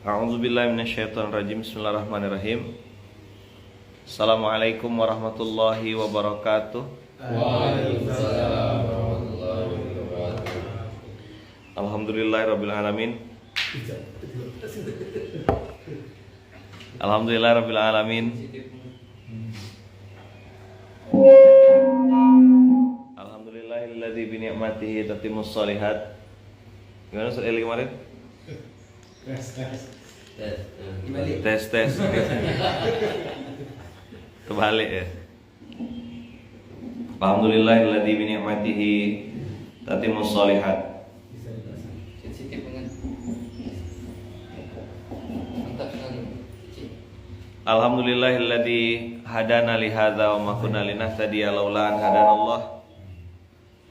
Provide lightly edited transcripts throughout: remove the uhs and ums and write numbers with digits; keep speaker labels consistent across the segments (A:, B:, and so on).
A: A'udzubillahi minasyaitonirrajim. Bismillahirrahmanirrahim. Assalamualaikum warahmatullahi wabarakatuh.
B: Waalaikumsalam warahmatullahi wabarakatuh.
A: Alhamdulillahirabbil alamin. Alhamdulillahirabbil alamin. Alhamdulillahilladzi bi ni'matihi tatimmus shalihat. Gimana Ustaz Eli kemarin? Tes. Kebalik ya. Alhamdulillahilladzi bi ni'matihi tatimmus shalihat.
B: Sensitif banget. Mantap sekali.
A: Alhamdulillahilladzi hadana li hadza wa ma kunna linahtadiya laula an hadanallah.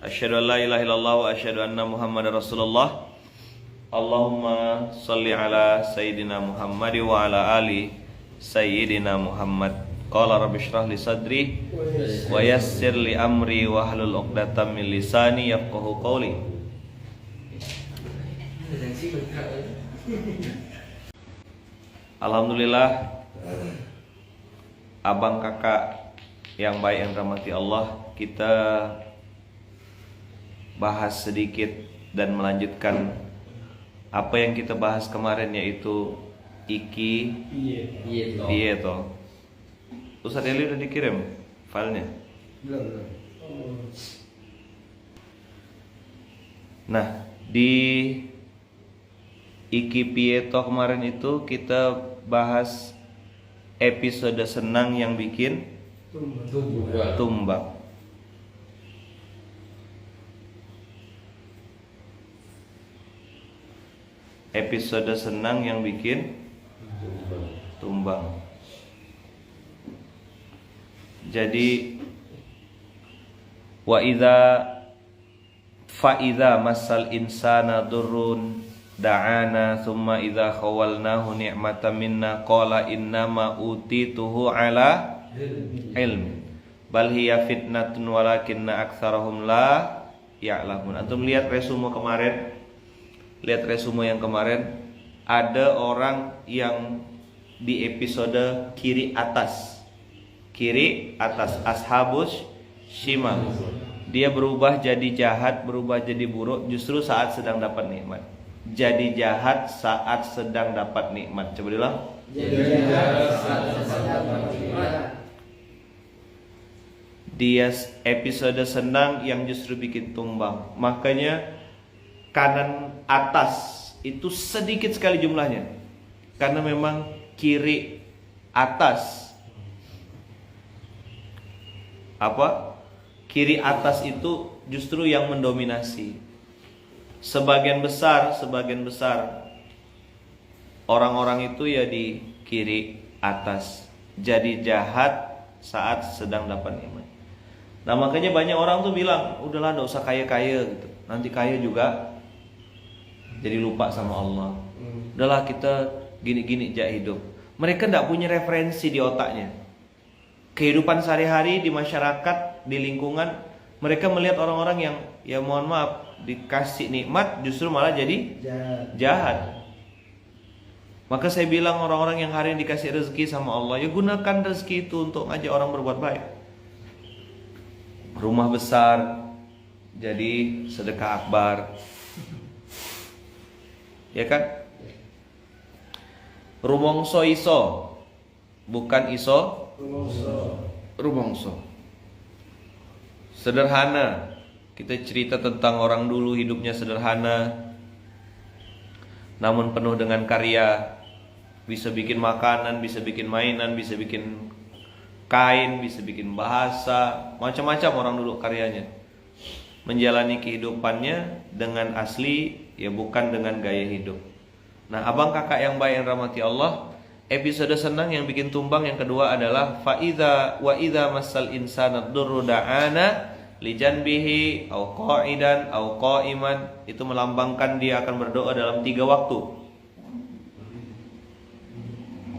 A: Asyhadu an la ilaha illallah wa asyhadu anna Muhammadar Rasulullah. Allahumma shalli ala sayyidina Muhammad wa ala ali sayyidina Muhammad. Qala rabbi shrah li sadri wa yassir li amri wa hlul 'uqdatam min lisani yafqahu qawli. Alhamdulillah, abang kakak yang baik yang rahmati Allah, kita bahas sedikit dan melanjutkan apa yang kita bahas kemarin, yaitu iki piye to. Ustaz Eli udah dikirim filenya?
C: Belum.
A: Nah, di iki piye to kemarin itu kita bahas episode senang yang bikin tumbang. Episode senang yang bikin tumbang. Jadi wa idza masal insana durrun da'ana thumma idza khawalnahu ni'matan minna qala innama utituhu ala ilm bal hiya fitnatun walakinna aktsarahum la ya'lamun. Antum lihat resume kemarin. Lihat resume yang kemarin, ada orang yang di episode kiri atas ashabus shimal, dia berubah jadi jahat, berubah jadi buruk justru saat sedang dapat nikmat. Jadi jahat saat sedang dapat nikmat. Coba diulang. Dia episode senang yang justru bikin tumbang. Makanya kanan atas itu sedikit sekali jumlahnya, karena memang kiri atas kiri atas itu justru yang mendominasi. Sebagian besar orang-orang itu ya di kiri atas, jadi jahat saat sedang dapat nikmat. Nah, makanya banyak orang tuh bilang, udahlah enggak usah kaya-kaya gitu, nanti kaya juga jadi lupa sama Allah. Udahlah kita gini-gini aja hidup. Mereka tidak punya referensi di otaknya. Kehidupan sehari-hari di masyarakat, di lingkungan, mereka melihat orang-orang yang ya mohon maaf dikasih nikmat justru malah jadi jahat. Maka saya bilang orang-orang yang hari ini dikasih rezeki sama Allah, ya gunakan rezeki itu untuk ngajak orang berbuat baik. Rumah besar jadi sedekah akbar, ya kan? Rumongso iso, bukan iso rumongso. Sederhana. Kita cerita tentang orang dulu hidupnya sederhana, namun penuh dengan karya. Bisa bikin makanan, bisa bikin mainan, bisa bikin kain, bisa bikin bahasa, macam-macam orang dulu karyanya. Menjalani kehidupannya dengan asli, ya bukan dengan gaya hidup. Nah, abang kakak yang baik yang rahmati Allah, episode senang yang bikin tumbang yang kedua adalah wa idza masal insana durru da'ana li janbihi au qa'idan au qa'iman. Itu melambangkan dia akan berdoa dalam 3 waktu.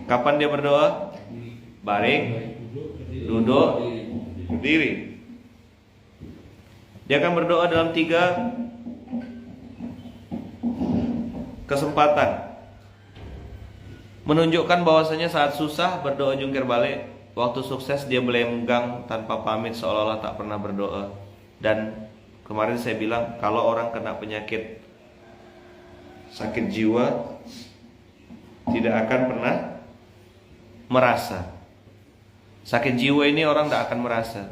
A: Kapan dia berdoa? Baring, duduk, berdiri. Dia akan berdoa dalam 3 kesempatan. menunjukkan bahwasanya saat susah berdoa jungkir balik, waktu sukses dia melenggang tanpa pamit seolah-olah tak pernah berdoa. Dan kemarin saya bilang kalau orang kena penyakit sakit jiwa tidak akan pernah merasa. Sakit jiwa ini orang tidak akan merasa.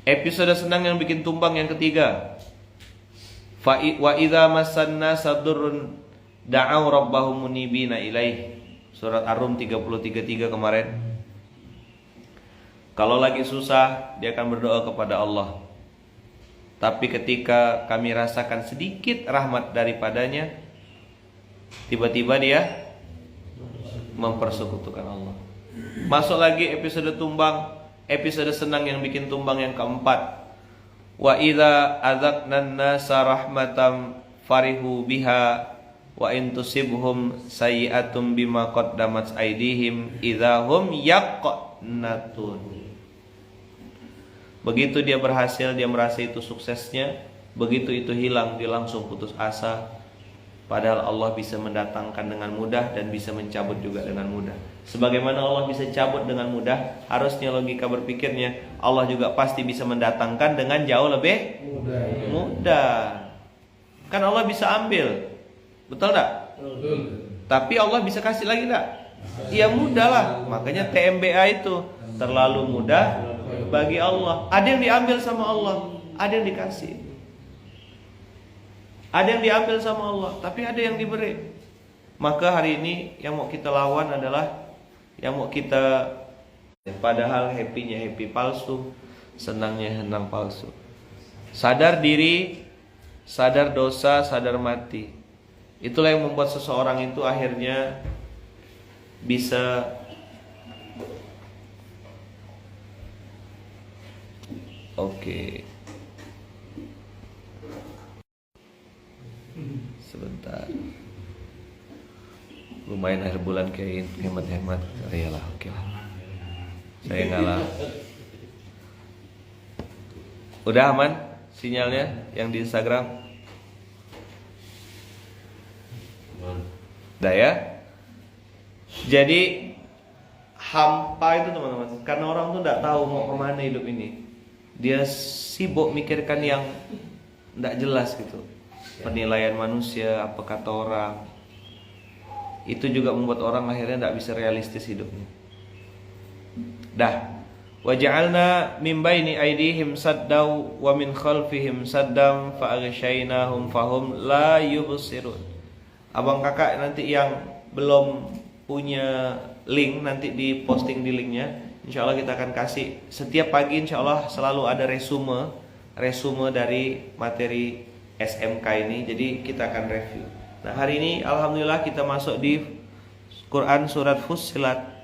A: Episode senang yang bikin tumbang yang ketiga. Wa idza massanna sadurrun da'au rabbahum munibina ilaih. Surat Ar-Rum 33:3 kemarin. Kalau lagi susah dia akan berdoa kepada Allah. Tapi ketika kami rasakan sedikit rahmat daripadanya, tiba-tiba dia mempersekutukan Allah. Masuk lagi episode tumbang, episode senang yang bikin tumbang yang keempat. Wa idza adzaqnan nasa rahmatam farihu biha wa in tusibhum sayyi'atum bima qaddamat aydihim idzahum yaqnatun. Begitu dia berhasil, dia merasa itu suksesnya, begitu itu hilang dia langsung putus asa. Padahal Allah bisa mendatangkan dengan mudah dan bisa mencabut juga dengan mudah. Sebagaimana Allah bisa cabut dengan mudah, harusnya logika berpikirnya Allah juga pasti bisa mendatangkan dengan jauh lebih mudah. Kan Allah bisa ambil, betul tak?
B: Betul.
A: Tapi Allah bisa kasih lagi tak? Ya mudah lah. Makanya TMBA itu terlalu mudah bagi Allah. Ada yang diambil sama Allah, ada yang dikasih. Ada yang diambil sama Allah, tapi ada yang diberi. Maka hari ini yang mau kita lawan adalah yang mau kita, padahal happy-nya happy palsu, senangnya senang palsu. Sadar diri, sadar dosa, sadar mati. Itulah yang membuat seseorang itu akhirnya bisa sebentar. Lumayan akhir bulan kayak hemat-hemat. Iyalah, oke lah. Saya ngalah. Udah aman sinyalnya yang di Instagram? Udah ya? Jadi hampa itu teman-teman, karena orang tuh tidak tahu mau kemana hidup ini. Dia sibuk mikirkan yang tidak jelas gitu. Penilaian manusia, apa kata orang. Itu juga membuat orang akhirnya tidak bisa realistis hidupnya. Dah. Waja'alna min baini aydihim saddaw wa min khalfihim saddam fa aghshaynahum fahum la yubsirun. Abang kakak nanti yang belum punya link nanti di posting di linknya. Insyaallah kita akan kasih setiap pagi, insyaallah selalu ada resume dari materi SMK ini. Jadi kita akan review. Nah hari ini alhamdulillah kita masuk di Quran surat Fussilat.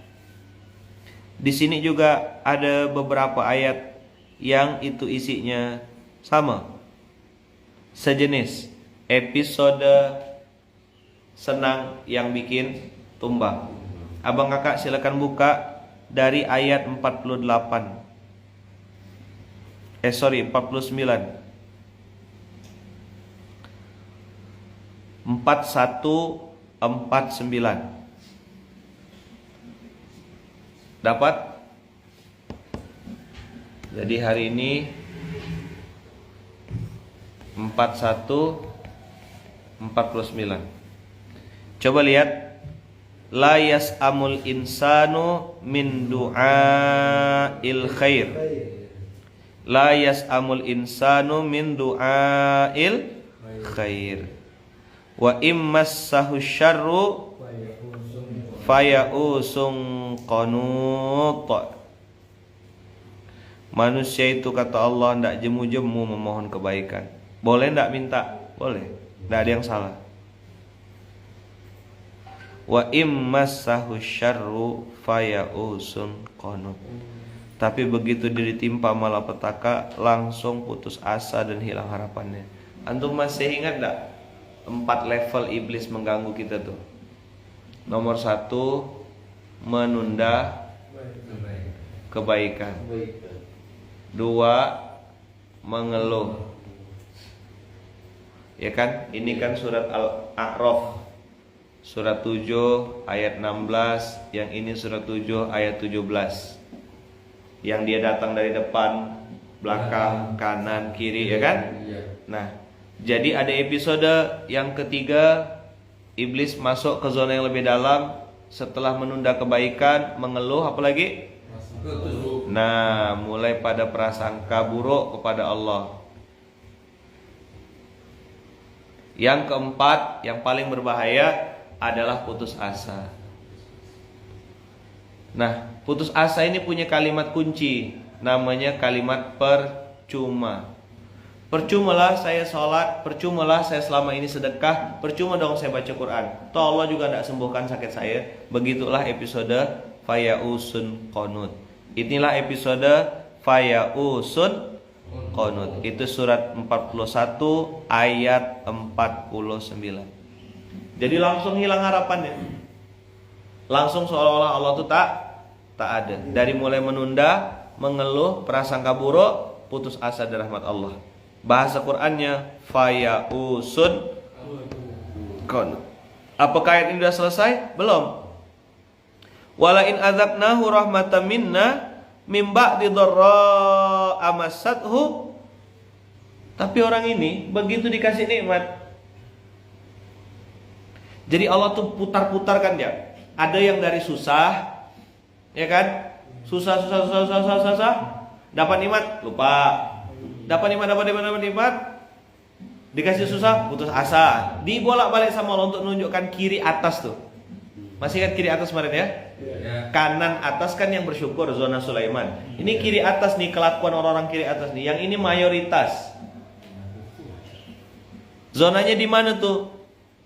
A: Di sini juga ada beberapa ayat yang itu isinya sama, sejenis episode senang yang bikin tumbang. Abang kakak silakan buka dari ayat 49. 4149. Dapat? Jadi hari ini 4149. Coba lihat. La yas'amul insanu min du'ail khair. La yas'amul insanu min du'ail khair. Wa immassahu syarru faya'usung qanut. Manusia itu kata Allah tidak jemu-jemu memohon kebaikan. Boleh tidak minta? Boleh. Tidak ada yang salah. Wa immassahu syarru faya'usun qanut. Tapi begitu dia ditimpa malapetaka langsung putus asa dan hilang harapannya. Antum masih ingat tak 4 level iblis mengganggu kita tuh? Nomor 1, menunda kebaikan. 2, mengeluh. Ya kan? Ini kan surat Al-A'raf. surat 7 ayat 16, yang ini surat 7 ayat 17. Yang dia datang dari depan, belakang, kanan, kiri, ya kan?
B: Iya.
A: Nah, jadi ada episode yang ketiga, iblis masuk ke zona yang lebih dalam setelah menunda kebaikan, mengeluh, apalagi? Nah, mulai pada prasangka buruk kepada Allah. Yang keempat, yang paling berbahaya adalah putus asa. Nah, putus asa ini punya kalimat kunci, namanya kalimat percuma. Percumalah saya sholat, percumalah saya selama ini sedekah, percuma dong saya baca Quran. Toh Allah juga tidak sembuhkan sakit saya. Begitulah episode Fayausun Qunut. Inilah episode Fayausun Qunut. Itu surat 41 ayat 49. Jadi langsung hilang harapannya. Langsung seolah-olah Allah itu tak ada. Dari mulai menunda, mengeluh, prasangka buruk, putus asa dari rahmat Allah. Bahasa Qur'annya Fayausun Qunut. Apakah ayat ini sudah selesai? Belum. Wala in adzaqnahu rahmatan minna mim ba'di dharra amassathu. Tapi orang ini begitu dikasih nikmat, jadi Allah tuh putar-putarkan dia. Ada yang dari susah, ya kan? Susah, dapat nikmat, lupa. Dapat nikmat, dikasih susah, putus asa. Dibolak-balik sama Allah untuk menunjukkan kiri atas tuh. Masih kan kiri atas kemarin ya? Kanan atas kan yang bersyukur, zona Sulaiman. Ini kiri atas nih, kelakuan orang-orang kiri atas nih. Yang ini mayoritas. Zonanya di mana tuh?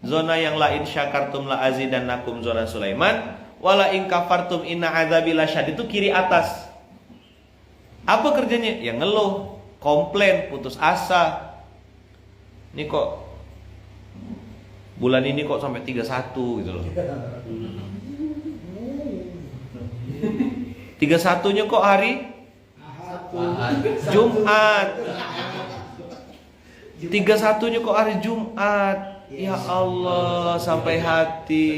A: Zona yang la in syakartum la azidannakum, zona Sulaiman. Wala in kafartum inna adzabi lasyadid, itu kiri atas. Apa kerjanya? Ya ngeluh, komplain, putus asa. Ini kok bulan ini kok sampai 31 gitu loh. 31-nya kok hari Jumat. 31-nya kok hari Jumat. Ya Allah, sampai hati.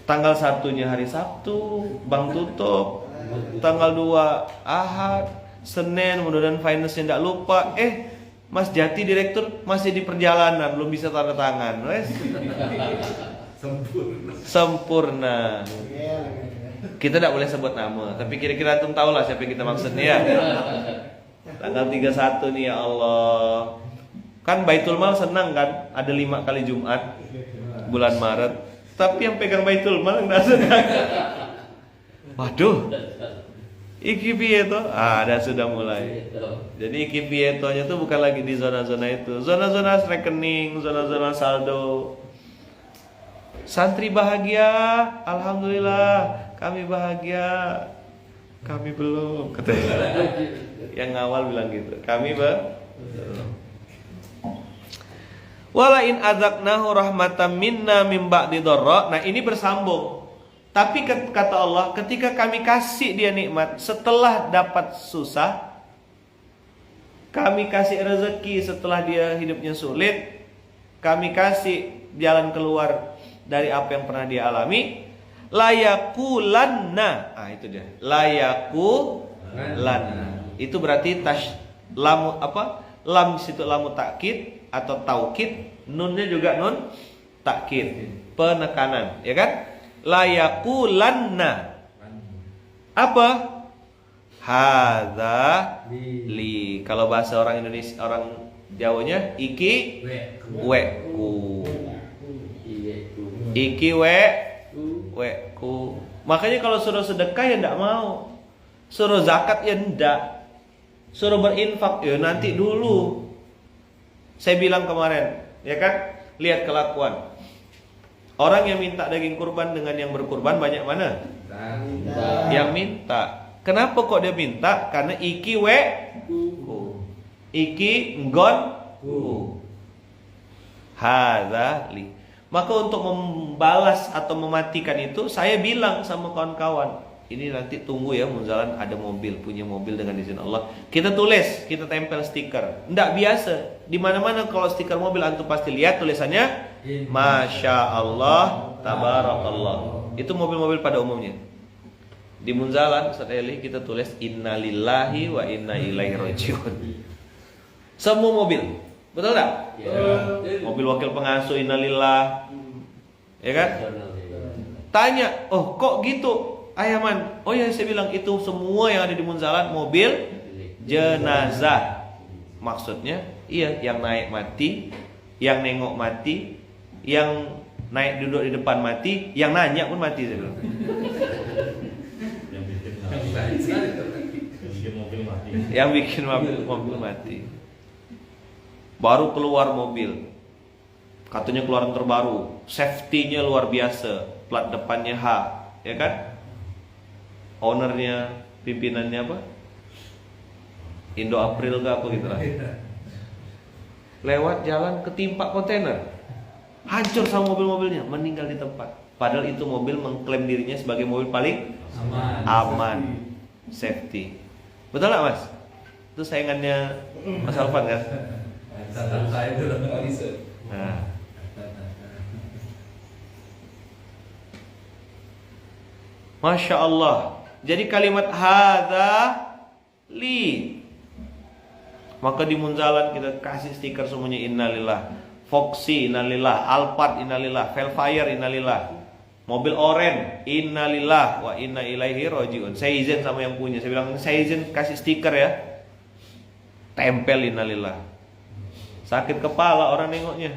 A: Tanggal 1-nya hari Sabtu, bank tutup. Tanggal 2 Ahad, Senin, mudah-mudahan finance-nya tidak lupa. Mas Jati direktur masih di perjalanan, belum bisa tanda tangan. Wes. Sempurna. Kita tidak boleh sebut nama, tapi kira-kira antum tahu lah siapa yang kita maksudnya ya. Tanggal 31 nih, ya Allah. Kan Baitul Mal senang kan, ada 5 kali Jumat bulan Maret. Tapi yang pegang Baitul Mal enggak senang. Waduh, iki piye to? Ada sudah mulai. Jadi iki piye to-nya tuh bukan lagi di zona-zona itu. Zona-zona rekening, zona-zona saldo. Santri bahagia, alhamdulillah. Kami bahagia. Kami belum, katanya. Yang ngawal bilang gitu. Kami belum. Wala in adzaqnahu rahmatan minna mim ba'di dharra. Nah, ini bersambung. Tapi kata Allah, ketika kami kasih dia nikmat setelah dapat susah, kami kasih rezeki setelah dia hidupnya sulit, kami kasih jalan keluar dari apa yang pernah dia alami, layakulanna. Itu dia. Layakulanna. Itu berarti lam apa? Lam situ lamu takkid atau taukid, nunnya juga nun takkid, penekanan, ya kan? Layakulanna. Apa? Hadza li. Kalau bahasa orang Indonesia, orang Jawanya iki weku. Iki weku. Makanya kalau suruh sedekah ya enggak mau. Suruh zakat ya enggak. Suruh berinfak ya nanti dulu. Saya bilang kemarin, ya kan? Lihat kelakuan. Orang yang minta daging kurban dengan yang berkurban banyak mana? Yang minta. Kenapa kok dia minta? Karena iki weku. Iki nggon ku. Hadza li. Maka untuk membalas atau mematikan itu, saya bilang sama kawan-kawan, ini nanti tunggu ya Munzalan ada mobil, punya mobil dengan izin Allah. Kita tulis, kita tempel stiker. Nggak biasa. Di mana-mana kalau stiker mobil antum pasti lihat tulisannya Masya Allah, Tabarakallah. Itu mobil-mobil pada umumnya. Di Munzalan Ustaz Eli kita tulis Innalillahi wa inna ilaihi rajiun. Semua mobil. Betul nggak? Mobil wakil pengasuh Innalillah. Ya kan? Tanya, oh kok gitu Ayaman? Oh ya saya bilang itu semua yang ada di Munzalan mobil jenazah. Maksudnya iya, yang naik mati, yang nengok mati, yang naik duduk di depan mati, yang nanya pun mati saya bilang. Yang bikin mobil mati. Baru keluar mobil, katanya keluaran terbaru, safety-nya luar biasa, plat depannya H, ya kan? Ownernya, pimpinannya apa? Indo April ke apa gitu lah. Lewat jalan ketimpa kontainer, hancur sama mobil-mobilnya, meninggal di tempat. Padahal itu mobil mengklaim dirinya sebagai mobil paling aman, safety. Betul nggak Mas? Itu saingannya Mas Alfan kan? Nah. Masya Allah. Jadi kalimat hadza li, maka di Munzalan kita kasih stiker semuanya innalillah. Foxy innalillah, Alphard innalillah, Velfire innalillah, mobil oren innalillah wa inna ilaihi rajiun. Saya izin sama yang punya, saya bilang saya izin kasih stiker ya, tempel innalillah. Sakit kepala orang nengoknya,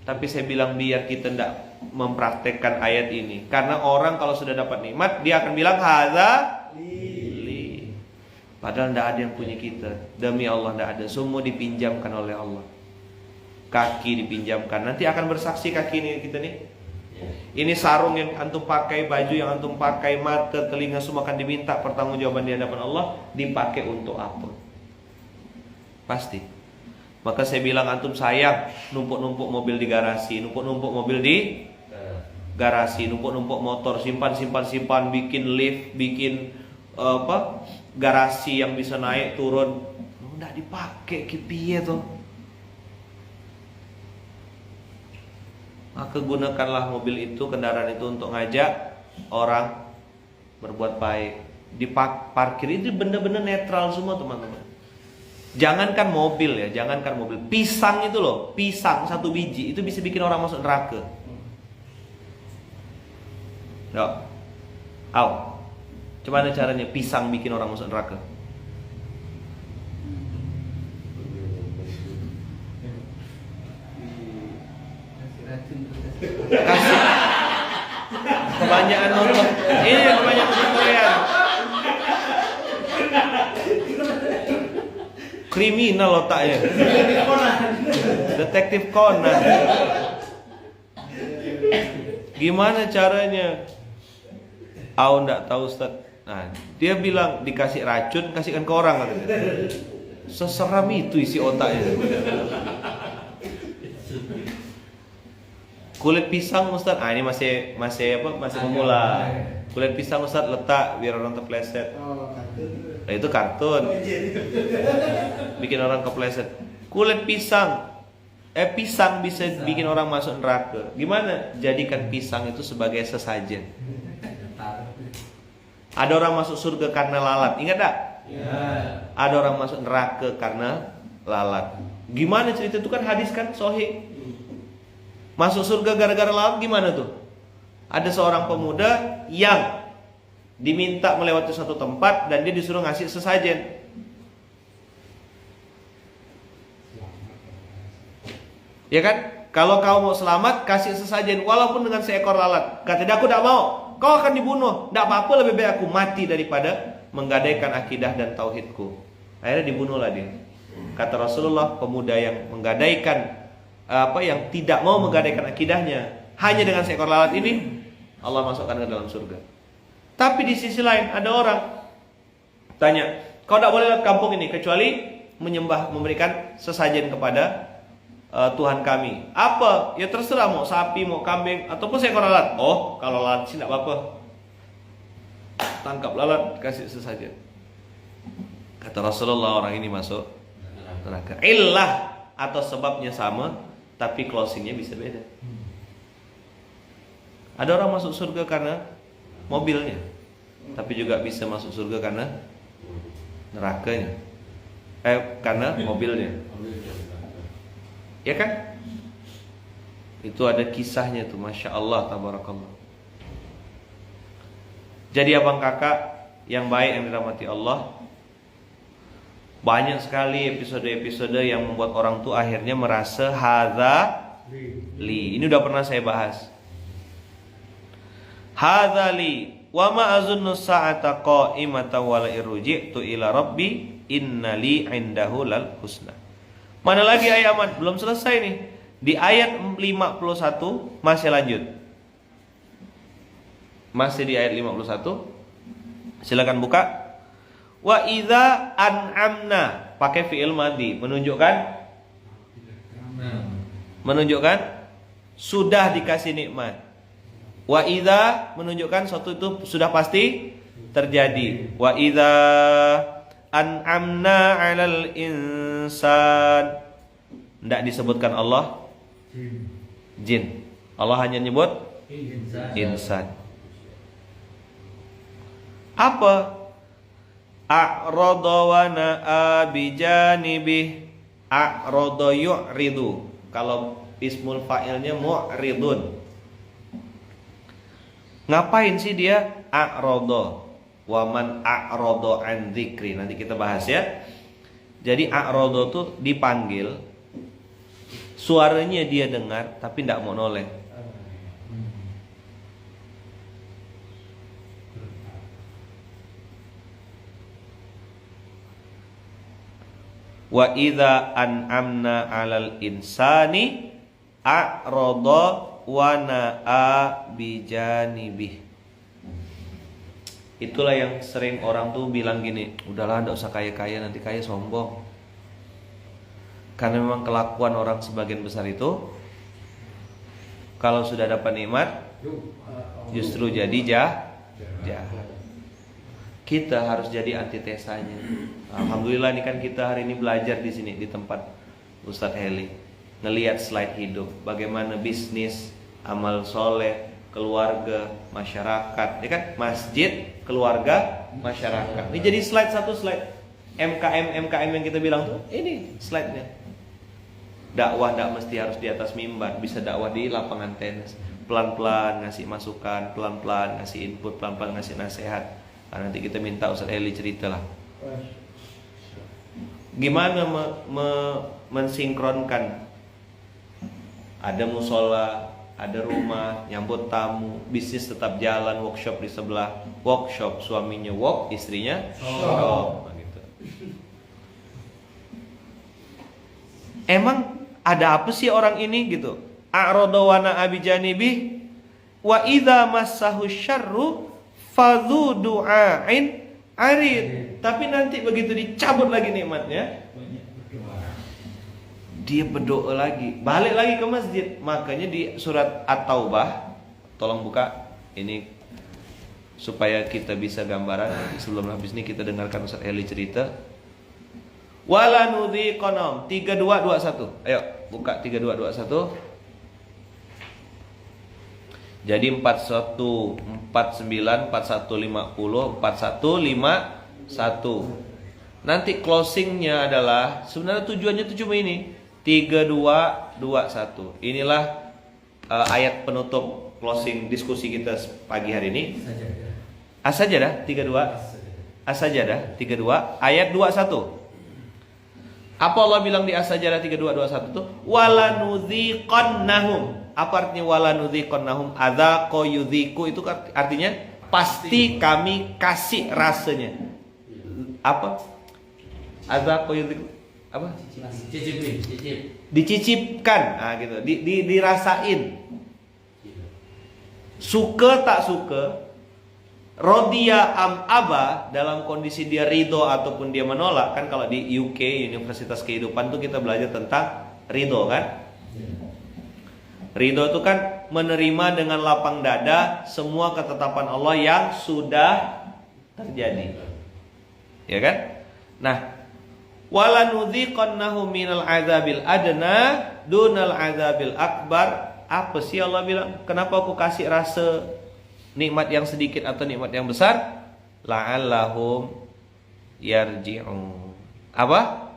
A: tapi saya bilang biar kita tidak mempraktekkan ayat ini, karena orang kalau sudah dapat nikmat dia akan bilang hadza li. Padahal tidak ada yang punya kita. Demi Allah tidak ada, semua dipinjamkan oleh Allah. Kaki dipinjamkan, nanti akan bersaksi kaki ini kita nih. Ini sarung yang antum pakai, baju yang antum pakai, mata, telinga semua akan diminta pertanggungjawaban di hadapan Allah. Dipakai untuk apa? Pasti. Maka saya bilang antum sayang numpuk-numpuk mobil di garasi, numpuk-numpuk mobil di garasi, numpuk-numpuk motor, simpan, bikin lift, bikin garasi yang bisa naik turun. Nggak dipakai kipiye tuh. Maka gunakanlah mobil itu, kendaraan itu untuk ngajak orang berbuat baik. Di parkir itu benar-benar netral semua teman-teman. Jangankan mobil ya, jangankan mobil, pisang itu loh, pisang satu biji itu bisa bikin orang masuk neraka. Yuk, coba ada caranya pisang bikin orang masuk neraka. Kasih kebanyakan nonton ini, kebanyakan nonton Korea. Kriminal otaknya. Detektif Conan. Gimana caranya? Nggak tahu Ustaz. Nah, dia bilang dikasih racun, kasihkan ke orang katanya. Seseram itu isi otaknya. Kulit pisang Ustaz. Ini masih pemula. Kulit pisang Ustaz letak biar orang terpleset. Nah, itu kartun. Bikin orang kepleset. Kulit pisang. Pisang bisa bikin orang masuk neraka. Gimana? Jadikan pisang itu sebagai sesajen. Ada orang masuk surga karena lalat. Ingat tak? Ya. Ada orang masuk neraka karena lalat. Gimana cerita itu, kan hadis kan sahih. Masuk surga gara-gara lalat gimana tuh? Ada seorang pemuda yang diminta melewati suatu tempat dan dia disuruh ngasih sesajen. Ya kan? Kalau kau mau selamat, kasih sesajen walaupun dengan seekor lalat. Kata dia, aku tidak mau. Kau akan dibunuh. Tidak apa-apa, lebih baik aku mati daripada menggadaikan akidah dan tauhidku. Akhirnya dibunuhlah dia. Kata Rasulullah, pemuda yang menggadaikan yang tidak mau menggadaikan akidahnya hanya dengan seekor lalat ini, Allah masukkan ke dalam surga. Tapi di sisi lain ada orang tanya, kau tidak boleh lewat kampung ini kecuali memberikan sesajen kepada Tuhan kami. Apa? Ya terserah, mau sapi, mau kambing, ataupun seekor lalat. Oh, kalau lalat sih tidak apa-apa. tangkap lalat, kasih sesajen. Kata Rasulullah, orang ini masuk neraka. Illah atau sebabnya sama, tapi closingnya bisa beda. Ada orang masuk surga karena mobilnya, tapi juga bisa masuk surga karena nerakanya. Karena mobilnya. Ya kan? Itu ada kisahnya tuh, Masya Allah, tabarakallah. Jadi abang kakak yang baik yang dirahmati Allah, banyak sekali episode-episode yang membuat orang tuh akhirnya merasa hadza li. Ini udah pernah saya bahas. Hadza li wa ma azunnu sa'ata qa'imatan wa la irji'tu ila rabbi innali 'indahu lal husna. Mana lagi ayat belum selesai nih. Di ayat 51 masih lanjut. Masih di ayat 51. Silakan buka. Wa idza an'amna, pakai fi'il madhi, menunjukkan sudah dikasih nikmat. Wa idza menunjukkan suatu itu sudah pasti terjadi. Wa idza an'amna 'alal insan, tidak disebutkan Allah jin. Allah hanya nyebut insan. Apa? A'rada wa na'a bijanibih. A'rada yu'ridu. Kalau ismul fa'ilnya mu'ridun. Ngapain sih dia a'rada? Wa man a'rada an dzikri. Nanti kita bahas ya. Jadi a'rada tuh dipanggil, suaranya dia dengar tapi tidak mau noleh. Wa idza an'amna 'alal insani a'rada wa na'a bijanibih. Itulah yang sering orang tuh bilang gini, udahlah enggak usah kaya-kaya, nanti kaya sombong. Karena memang kelakuan orang sebagian besar itu, kalau sudah dapat nikmat justru jadi jahat. Kita harus jadi antitesanya. Alhamdulillah ini kan kita hari ini belajar di sini di tempat Ustadz Heli, ngelihat slide hidup, bagaimana bisnis, amal soleh, keluarga, masyarakat, ya kan? Masjid, keluarga, masyarakat. Ini jadi satu slide. MKM yang kita bilang tuh, ini slide-nya. Dakwah tidak mesti harus di atas mimbar, bisa dakwah di lapangan tenis. Pelan-pelan ngasih masukan, pelan-pelan ngasih input, pelan-pelan ngasih nasihat. Nah, nanti kita minta Ustadz Heli cerita lah. Gimana mensinkronkan? Ada musola, ada rumah, nyambut tamu, bisnis tetap jalan, workshop di sebelah, workshop suaminya work, istrinya shop. Gitu. Emang ada apa sih orang ini gitu? A'rada wa na'a bijanibi wa idza massahu syarru fadhu du'ain arid. Tapi nanti begitu dicabut lagi nikmatnya, dia berdoa lagi, balik lagi ke masjid. Makanya di surat At-Taubah, tolong buka ini supaya kita bisa gambaran. Sebelum habis ini kita dengarkan Ustaz Heli cerita. Wala nudhiqanhum 3221. Ayo buka 3221. Jadi 41 49 41 50 41 51. Nanti closingnya adalah sebenarnya tujuannya itu cuma ini 3221. Inilah ayat penutup closing diskusi kita pagi hari ini. As-Sajdah 32. As-Sajdah 32 ayat 21. Apa Allah bilang di As-Sajdah 3221 itu? Walanudhiqannahum. Apa artinya walanudhiqannahum? Adzaqa yudhiqu itu artinya pasti kami kasih rasanya. Apa? Adzaqa yudhiqu apa? Dicicipkan. Nah gitu. Dirasain. Suka tak suka, Rodiya am aba, dalam kondisi dia ridho ataupun dia menolak. Kan kalau di UK Universitas Kehidupan tuh kita belajar tentang ridho kan. Ridho itu kan menerima dengan lapang dada semua ketetapan Allah yang sudah terjadi. Ya kan? Nah, walanudhiqannahum minal adzabil adna dunal adzabil akbar. Apa sih Allah bilang? Kenapa aku kasih rasa nikmat yang sedikit atau nikmat yang besar? La'allahum yarji'un. Apa?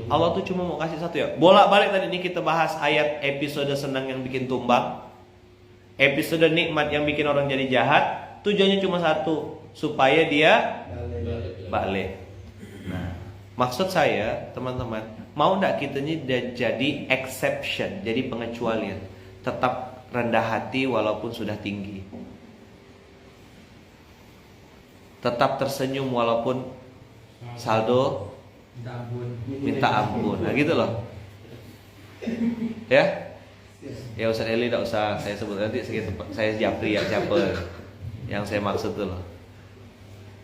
A: Allah tuh cuma mau kasih satu ya. Bolak-balik tadi ini kita bahas ayat episode senang yang bikin tumbang, episode nikmat yang bikin orang jadi jahat. Tujuannya cuma satu, supaya dia balik. Nah, maksud saya teman-teman, mau ndak kita ini jadi exception, jadi pengecualian, tetap rendah hati walaupun sudah tinggi, tetap tersenyum walaupun saldo minta ampun. Nah gitu loh. Ya. Ya Ustaz Eli tidak usah saya sebut, nanti saya japri ya siapa yang saya maksud tuh loh.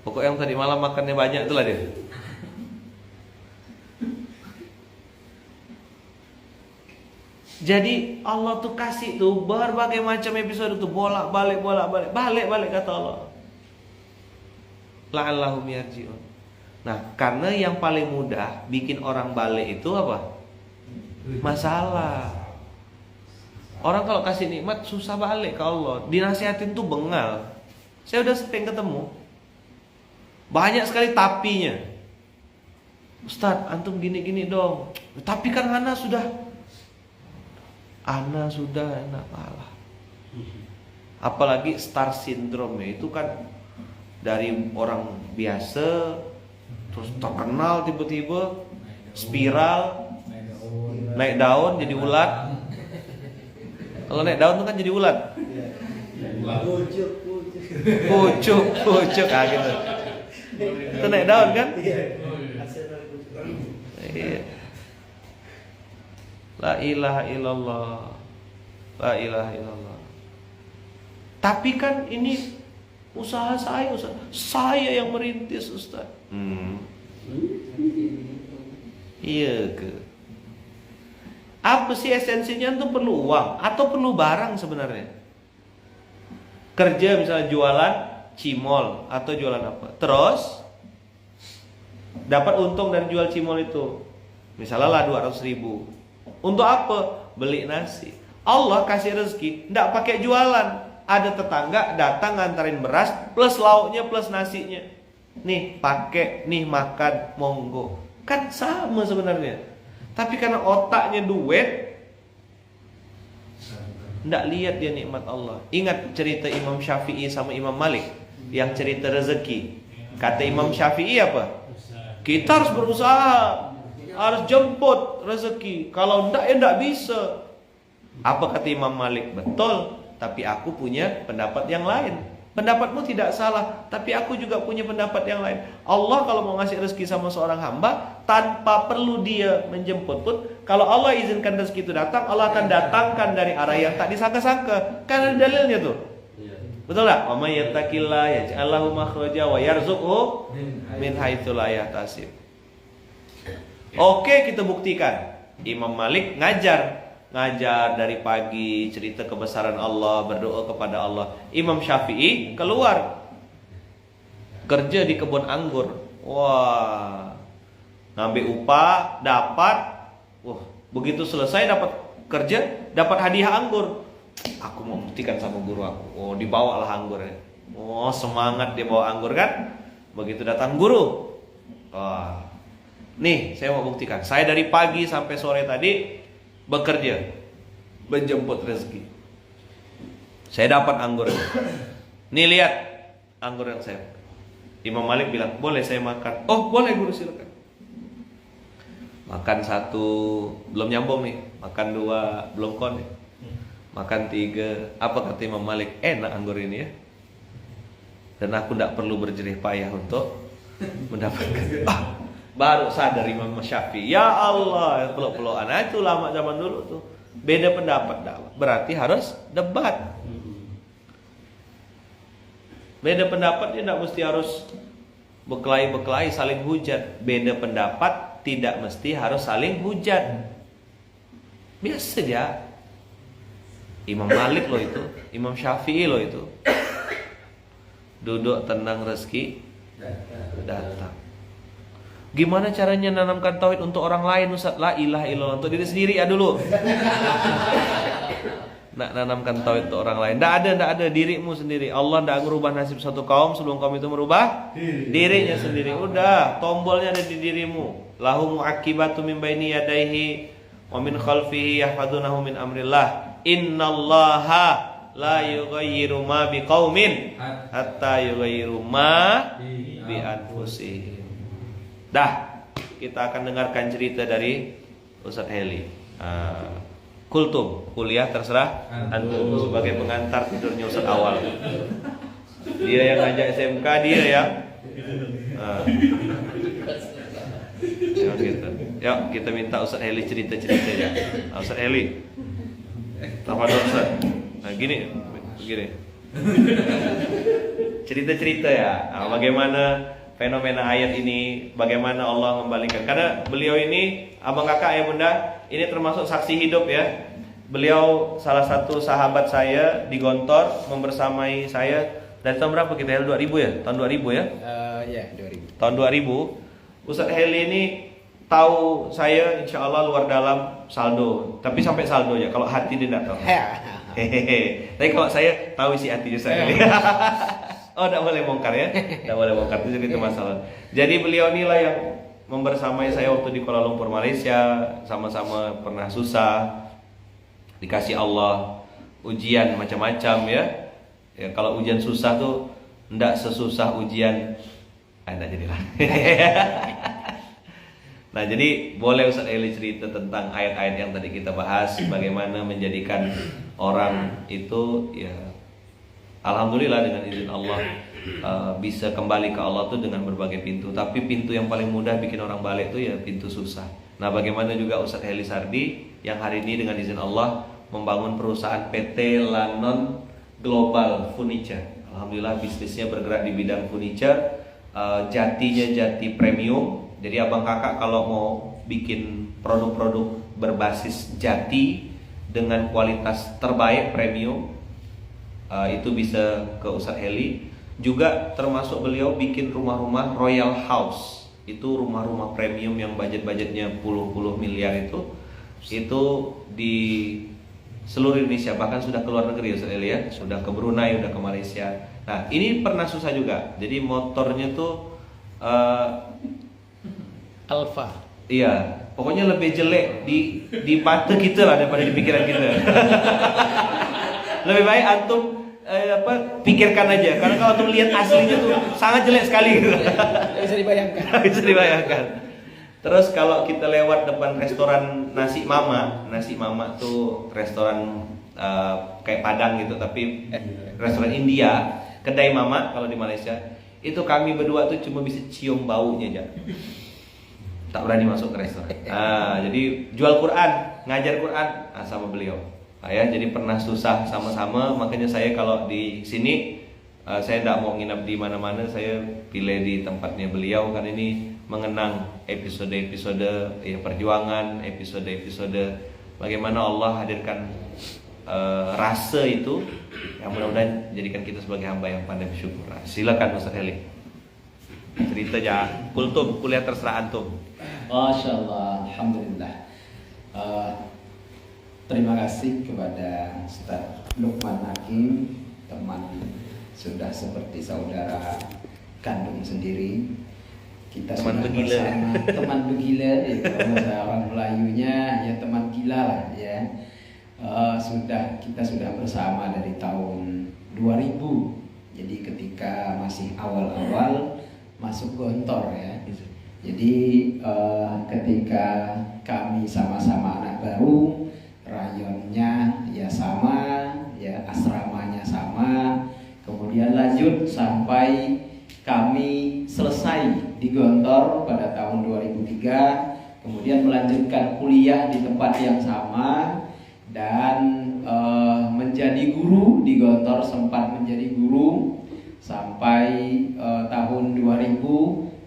A: Pokok yang tadi malam makannya banyak itulah dia. Jadi Allah tuh kasih tuh berbagai macam episode tuh, bolak-balik kata Allah. La'allahum yarji'un. Nah, karena yang paling mudah bikin orang balik itu apa? Masalah. Orang kalau kasih nikmat susah balik ke Allah. Dinasihatin tuh bengal. Saya udah sering ketemu, banyak sekali tapinya. Ustadz, antum gini-gini dong. Tapi kan Ana sudah enak kalah. Apalagi star syndrome itu kan dari orang biasa terus terkenal tiba-tiba spiral, naik daun jadi ulat. Kalau naik daun itu kan jadi ulat. Pucuk gitu. Itu naik daun kan? Iya. La ilaha illallah. La ilaha illallah. Tapi kan ini usaha saya yang merintis, Ustaz. Iya ke? Apa sih esensinya itu? Perlu uang atau perlu barang sebenarnya? Kerja misalnya jualan cimol atau jualan apa, terus dapat untung dari jual cimol itu, misalnya lah 200.000. Untuk apa? Beli nasi. Allah kasih rezeki tidak pakai jualan. Ada tetangga datang ngantarin beras plus lauknya plus nasinya. Nih pakai, nih makan, monggo. Kan sama sebenarnya. Tapi karena otaknya duit, tidak lihat dia nikmat Allah. Ingat cerita Imam Syafi'i sama Imam Malik yang cerita rezeki. Kata Imam Syafi'i apa? Kita harus berusaha, harus jemput rezeki. Kalau tidak ya tidak bisa. Apa kata Imam Malik? Betul, tapi aku punya pendapat yang lain. Pendapatmu tidak salah, tapi aku juga punya pendapat yang lain. Allah kalau mau ngasih rezeki sama seorang hamba tanpa perlu dia menjemput pun, kalau Allah izinkan rezeki itu datang, Allah akan datangkan dari arah yang tak disangka-sangka. Kan ada dalilnya tuh. Betul tak? Wa may yattaqillah yaj'al lahu makhraja wa yarzuqhu min haitsu la yahtasib. Oke, kita buktikan. Imam Malik ngajar dari pagi, cerita kebesaran Allah, berdoa kepada Allah. Imam Syafi'i keluar kerja di kebun anggur. Wah, ngambil upah, dapat. Wah, begitu selesai dapat kerja, dapat hadiah anggur. Aku mau buktikan sama guru aku. Oh, dibawalah anggurnya. Oh, semangat dia bawa anggur kan. Begitu datang guru, wah, nih saya mau buktikan. Saya dari pagi sampai sore tadi bekerja, menjemput rezeki. Saya dapat anggur. Nih lihat anggur yang saya. Imam Malik bilang, boleh saya makan? Oh boleh guru, silakan. Makan satu, belum nyambung nih. Makan dua, belum kon nih. Makan tiga. Apa kata Imam Malik? Enak anggur ini ya. Dan aku tidak perlu berjerih payah untuk mendapatkan. Baru sadar Imam Syafi'i. Ya Allah, peluk-pelukan. Nah, itu lama zaman dulu tuh. Beda pendapat dakwah. Berarti harus debat. Beda pendapat tidak mesti harus berkelahi saling hujat. Beda pendapat tidak mesti harus saling hujat. Biasa ya. Imam Malik loh itu, Imam Syafi'i loh itu. duduk tenang rezeki datang. Gimana caranya nanamkan tauhid untuk orang lain Ustaz? La ilaha illallah, untuk diri sendiri ya dulu. Nak nanamkan tauhid untuk orang lain. Nggak ada dirimu sendiri. Allah nggak merubah nasib satu kaum sebelum kaum itu merubah dirinya sendiri. Udah, tombolnya ada di dirimu. Lahu mu'aqibatu min baini yadayhi wa min khalfihi yahfadunahu min amrillah. Innallaha la yughayyiru ma biqaumin hatta yughayyiru ma bi anfusihim. Dah, kita akan dengarkan cerita dari Ustaz Heli. Kultum, kuliah terserah antum, sebagai pengantar tidurnya Ustaz awal. Dia yang ngajak SMK, dia yang ya gitu. Yuk kita minta Ustaz Heli cerita-cerita ya. Ustaz Heli, tafadhol Ustaz. Nah gini. Cerita-cerita ya. Bagaimana fenomena ayat ini, bagaimana Allah mengembalikan. Karena beliau ini, abang kakak ya bunda, ini termasuk saksi hidup ya. Beliau salah satu sahabat saya di Gontor, membersamai saya dari tahun berapa kita? 2000 ya? Tahun 2000 ya?
C: Ya 2000.
A: Tahun 2000. Ustaz Heli ini tahu saya insya Allah luar dalam saldo. Tapi sampai saldo ya, kalau hati dia tidak tahu. Hehehe. Tapi kalau saya tahu isi hati Ustaz Heli. Oh, tidak boleh bongkar ya, tidak boleh bongkar itu jadi masalah. Jadi beliau inilah yang membersamai saya waktu di Kuala Lumpur Malaysia, sama-sama pernah susah, dikasih Allah ujian macam-macam ya. Ya kalau ujian susah tuh tidak sesusah ujian, tidak jadilah. Nah jadi boleh Ustaz Eli cerita tentang ayat-ayat yang tadi kita bahas, bagaimana menjadikan orang itu ya. Alhamdulillah dengan izin Allah bisa kembali ke Allah tuh dengan berbagai pintu. Tapi pintu yang paling mudah bikin orang balik tuh ya pintu susah. Nah bagaimana juga Ustaz Heli Sardi yang hari ini dengan izin Allah membangun perusahaan PT Lanon Global Furniture. Alhamdulillah bisnisnya bergerak di bidang furniture, jatinya jati premium. Jadi abang kakak kalau mau bikin produk-produk berbasis jati dengan kualitas terbaik premium, itu bisa ke Ustaz Heli. Juga termasuk beliau bikin rumah-rumah Royal House. Itu rumah-rumah premium yang budget-budgetnya puluh miliar itu di seluruh Indonesia, bahkan sudah ke luar negeri Ustaz Heli ya. Sudah ke Brunei, sudah ke Malaysia. Nah ini pernah susah juga. Jadi motornya tuh
C: Alfa.
A: iya, pokoknya lebih jelek di mata kita lah daripada di pikiran kita. Lebih baik antum pikirkan aja, karena kalau antum lihat aslinya tuh sangat jelek sekali gitu.
C: Bisa dibayangkan.
A: Bisa dibayangkan. Terus kalau kita lewat depan restoran Nasi Mama tuh restoran kayak Padang gitu, tapi restoran India, kedai Mama kalau di Malaysia, itu kami berdua tuh cuma bisa cium baunya aja. Tak berani masuk ke restoran. Jadi jual Quran, ngajar Quran sama beliau. Ya, jadi pernah susah sama-sama, makanya saya kalau di sini saya tidak mau nginap di mana-mana, saya pilih di tempatnya beliau karena ini mengenang episode-episode ya perjuangan, episode-episode bagaimana Allah hadirkan rasa itu, yang mudah-mudahan jadikan kita sebagai hamba yang pandai bersyukur. Silakan Ustaz Heli. Cerita aja, kultum, kuliah terserah antum.
C: Masya Allah, alhamdulillah. Terima kasih kepada Ustaz Lukman Hakim, teman sudah seperti saudara kandung sendiri. Kita
A: teman
C: sudah
A: begila.
C: bersama, teman begila, ya, kalau bahasa orang Melayunya ya teman gila lah ya. Kita sudah bersama dari tahun 2000. Jadi ketika masih awal-awal masuk Gontor ya. Jadi ketika kami sama-sama anak baru, rayonnya ya sama, ya asramanya sama, kemudian lanjut sampai kami selesai di Gontor pada tahun 2003, kemudian melanjutkan kuliah di tempat yang sama dan menjadi guru di Gontor, sempat menjadi guru sampai tahun 2009,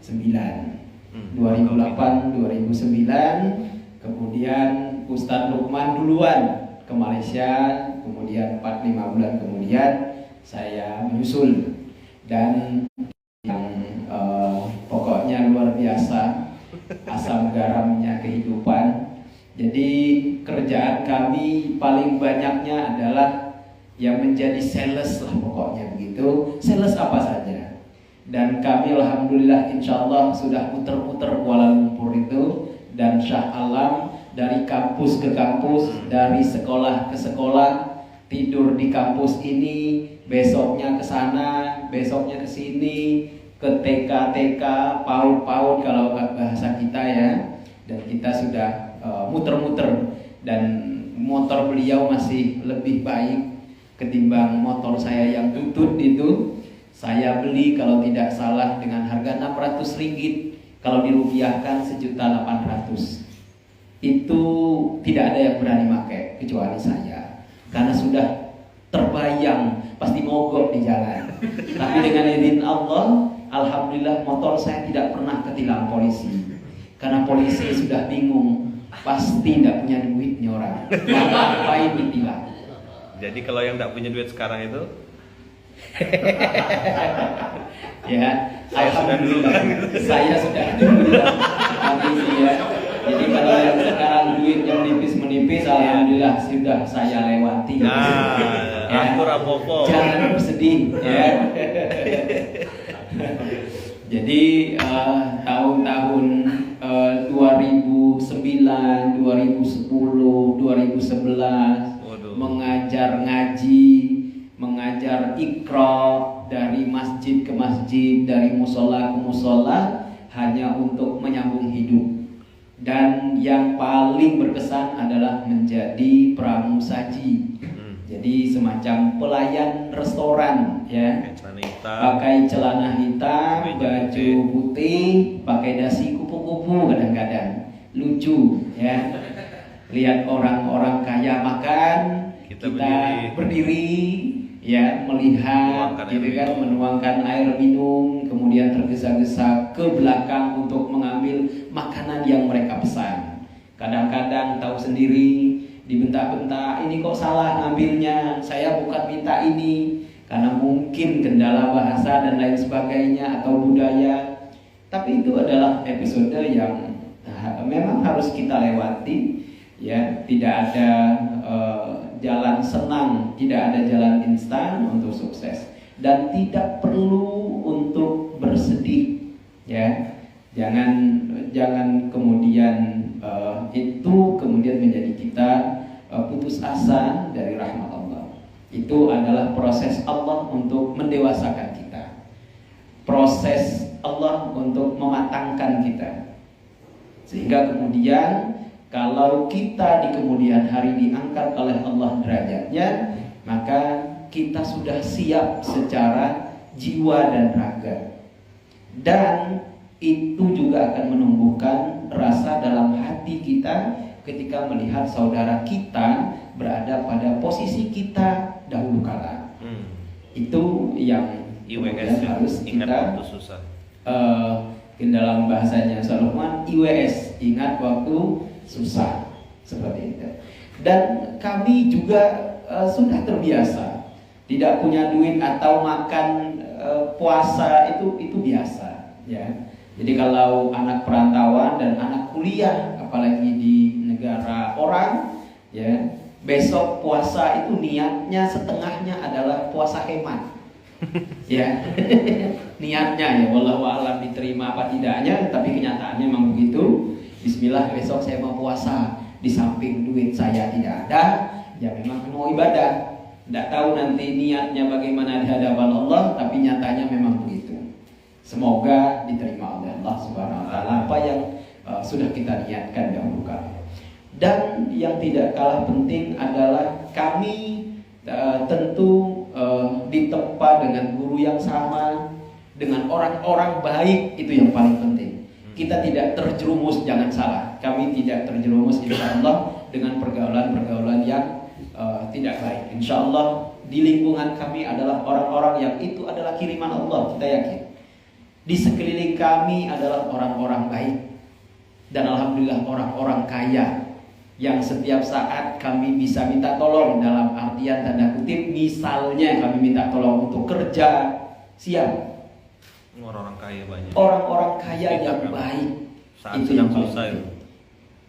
C: 2008, 2009, kemudian Ustadz Lukman duluan ke Malaysia, kemudian 4-5 bulan kemudian saya menyusul. Dan kehidupan. Jadi kerjaan kami paling banyaknya adalah yang menjadi sales lah pokoknya begitu. Sales apa saja. Dan kami alhamdulillah insya Allah sudah muter-muter Kuala Lumpur itu dan Shah Alam, dari kampus ke kampus, dari sekolah ke sekolah, tidur di kampus ini, besoknya ke sana, besoknya ke sini, ke TK, PAUD kalau bahasa kita ya. Dan kita sudah muter-muter, dan motor beliau masih lebih baik ketimbang motor saya yang tutut itu. Saya beli kalau tidak salah dengan harga 600 ringgit, kalau dirupiahkan 1.800.000. Itu tidak ada yang berani pakai kecuali saya, karena sudah terbayang pasti mogok di jalan. Tapi dengan izin Allah, alhamdulillah motor saya tidak pernah ketilang polisi. Karena polisi sudah bingung, pasti tidak punya duit nih orang, maka ngapain ditilang.
A: Jadi kalau yang tidak punya duit sekarang itu
C: Ya,
A: Saya sudah dulu.
C: Saya sudah dulu kondisi ya. Jadi kalau yang sekarang duitnya menipis, alhamdulillah sudah saya lewati.
A: Atur apa-apa.
C: Jangan bersedih ya. Jadi tahun-tahun 2009, 2010, 2011
A: Waduh.
C: mengajar ngaji, mengajar Iqra dari masjid ke masjid, dari musola ke musola, hanya untuk menyambung hidup. Dan yang paling berkesan adalah menjadi pramusaji. Jadi semacam pelayan restoran ya. Pakai celana hitam, baju putih, pakai dasi kupu-kupu kadang-kadang. Lucu ya. Lihat orang-orang kaya makan, kita berdiri ya, melihat gitu kan, menuangkan air minum, kemudian tergesa-gesa ke belakang untuk mengambil makanan yang mereka pesan. Kadang-kadang tahu sendiri, dibentak-bentak, ini kok salah ngambilnya, saya bukan minta ini, karena mungkin kendala bahasa dan lain sebagainya atau budaya. Tapi itu adalah episode yang memang harus kita lewati ya. Tidak ada jalan senang, tidak ada jalan instan untuk sukses, dan tidak perlu untuk bersedih ya. Jangan kemudian itu kemudian menjadi kita putus asa dari rahmat Allah. Itu adalah proses Allah untuk mendewasakan kita, proses Allah untuk mematangkan kita, sehingga kemudian kalau kita di kemudian hari diangkat oleh Allah derajatnya, maka kita sudah siap secara jiwa dan raga. Dan itu juga akan menumbuhkan rasa dalam hati kita ketika melihat saudara kita berada pada posisi kita dahulu kala. Itu yang
A: IWS
C: harus
A: ingat
C: kita
A: waktu susah.
C: Dalam bahasanya Salman, IWS, ingat waktu susah, seperti itu. Dan kami juga sudah terbiasa tidak punya duit atau makan puasa itu biasa ya. Jadi kalau anak perantauan dan anak kuliah, apalagi di negara orang ya, besok puasa itu niatnya setengahnya adalah puasa hemat. Ya. Niatnya ya, wallahu a'lam diterima apa tidaknya, tapi kenyataannya memang begitu. Bismillah, besok saya mau puasa, di samping duit saya tidak ada, ya memang mau ibadah. Tidak tahu nanti niatnya bagaimana di hadapan Allah, tapi nyatanya memang begitu. Semoga diterima oleh Allah Subhanahu wa taala apa yang sudah kita niatkan dahulu kala. Dan yang tidak kalah penting adalah kami tentu ditempa dengan guru yang sama, dengan orang-orang baik, itu yang paling penting. Kita tidak terjerumus, jangan salah, kami tidak terjerumus insya Allah dengan pergaulan-pergaulan yang tidak baik. Insya Allah di lingkungan kami adalah orang-orang yang itu adalah kiriman Allah, kita yakin. Di sekeliling kami adalah orang-orang baik, dan alhamdulillah orang-orang kaya yang setiap saat kami bisa minta tolong, dalam artian tanda kutip, misalnya kami minta tolong untuk kerja, siap.
A: Orang-orang kaya banyak.
C: Orang-orang kaya yang baik
A: saat
C: itu
A: sedang
C: yang paling
A: susah
C: penting.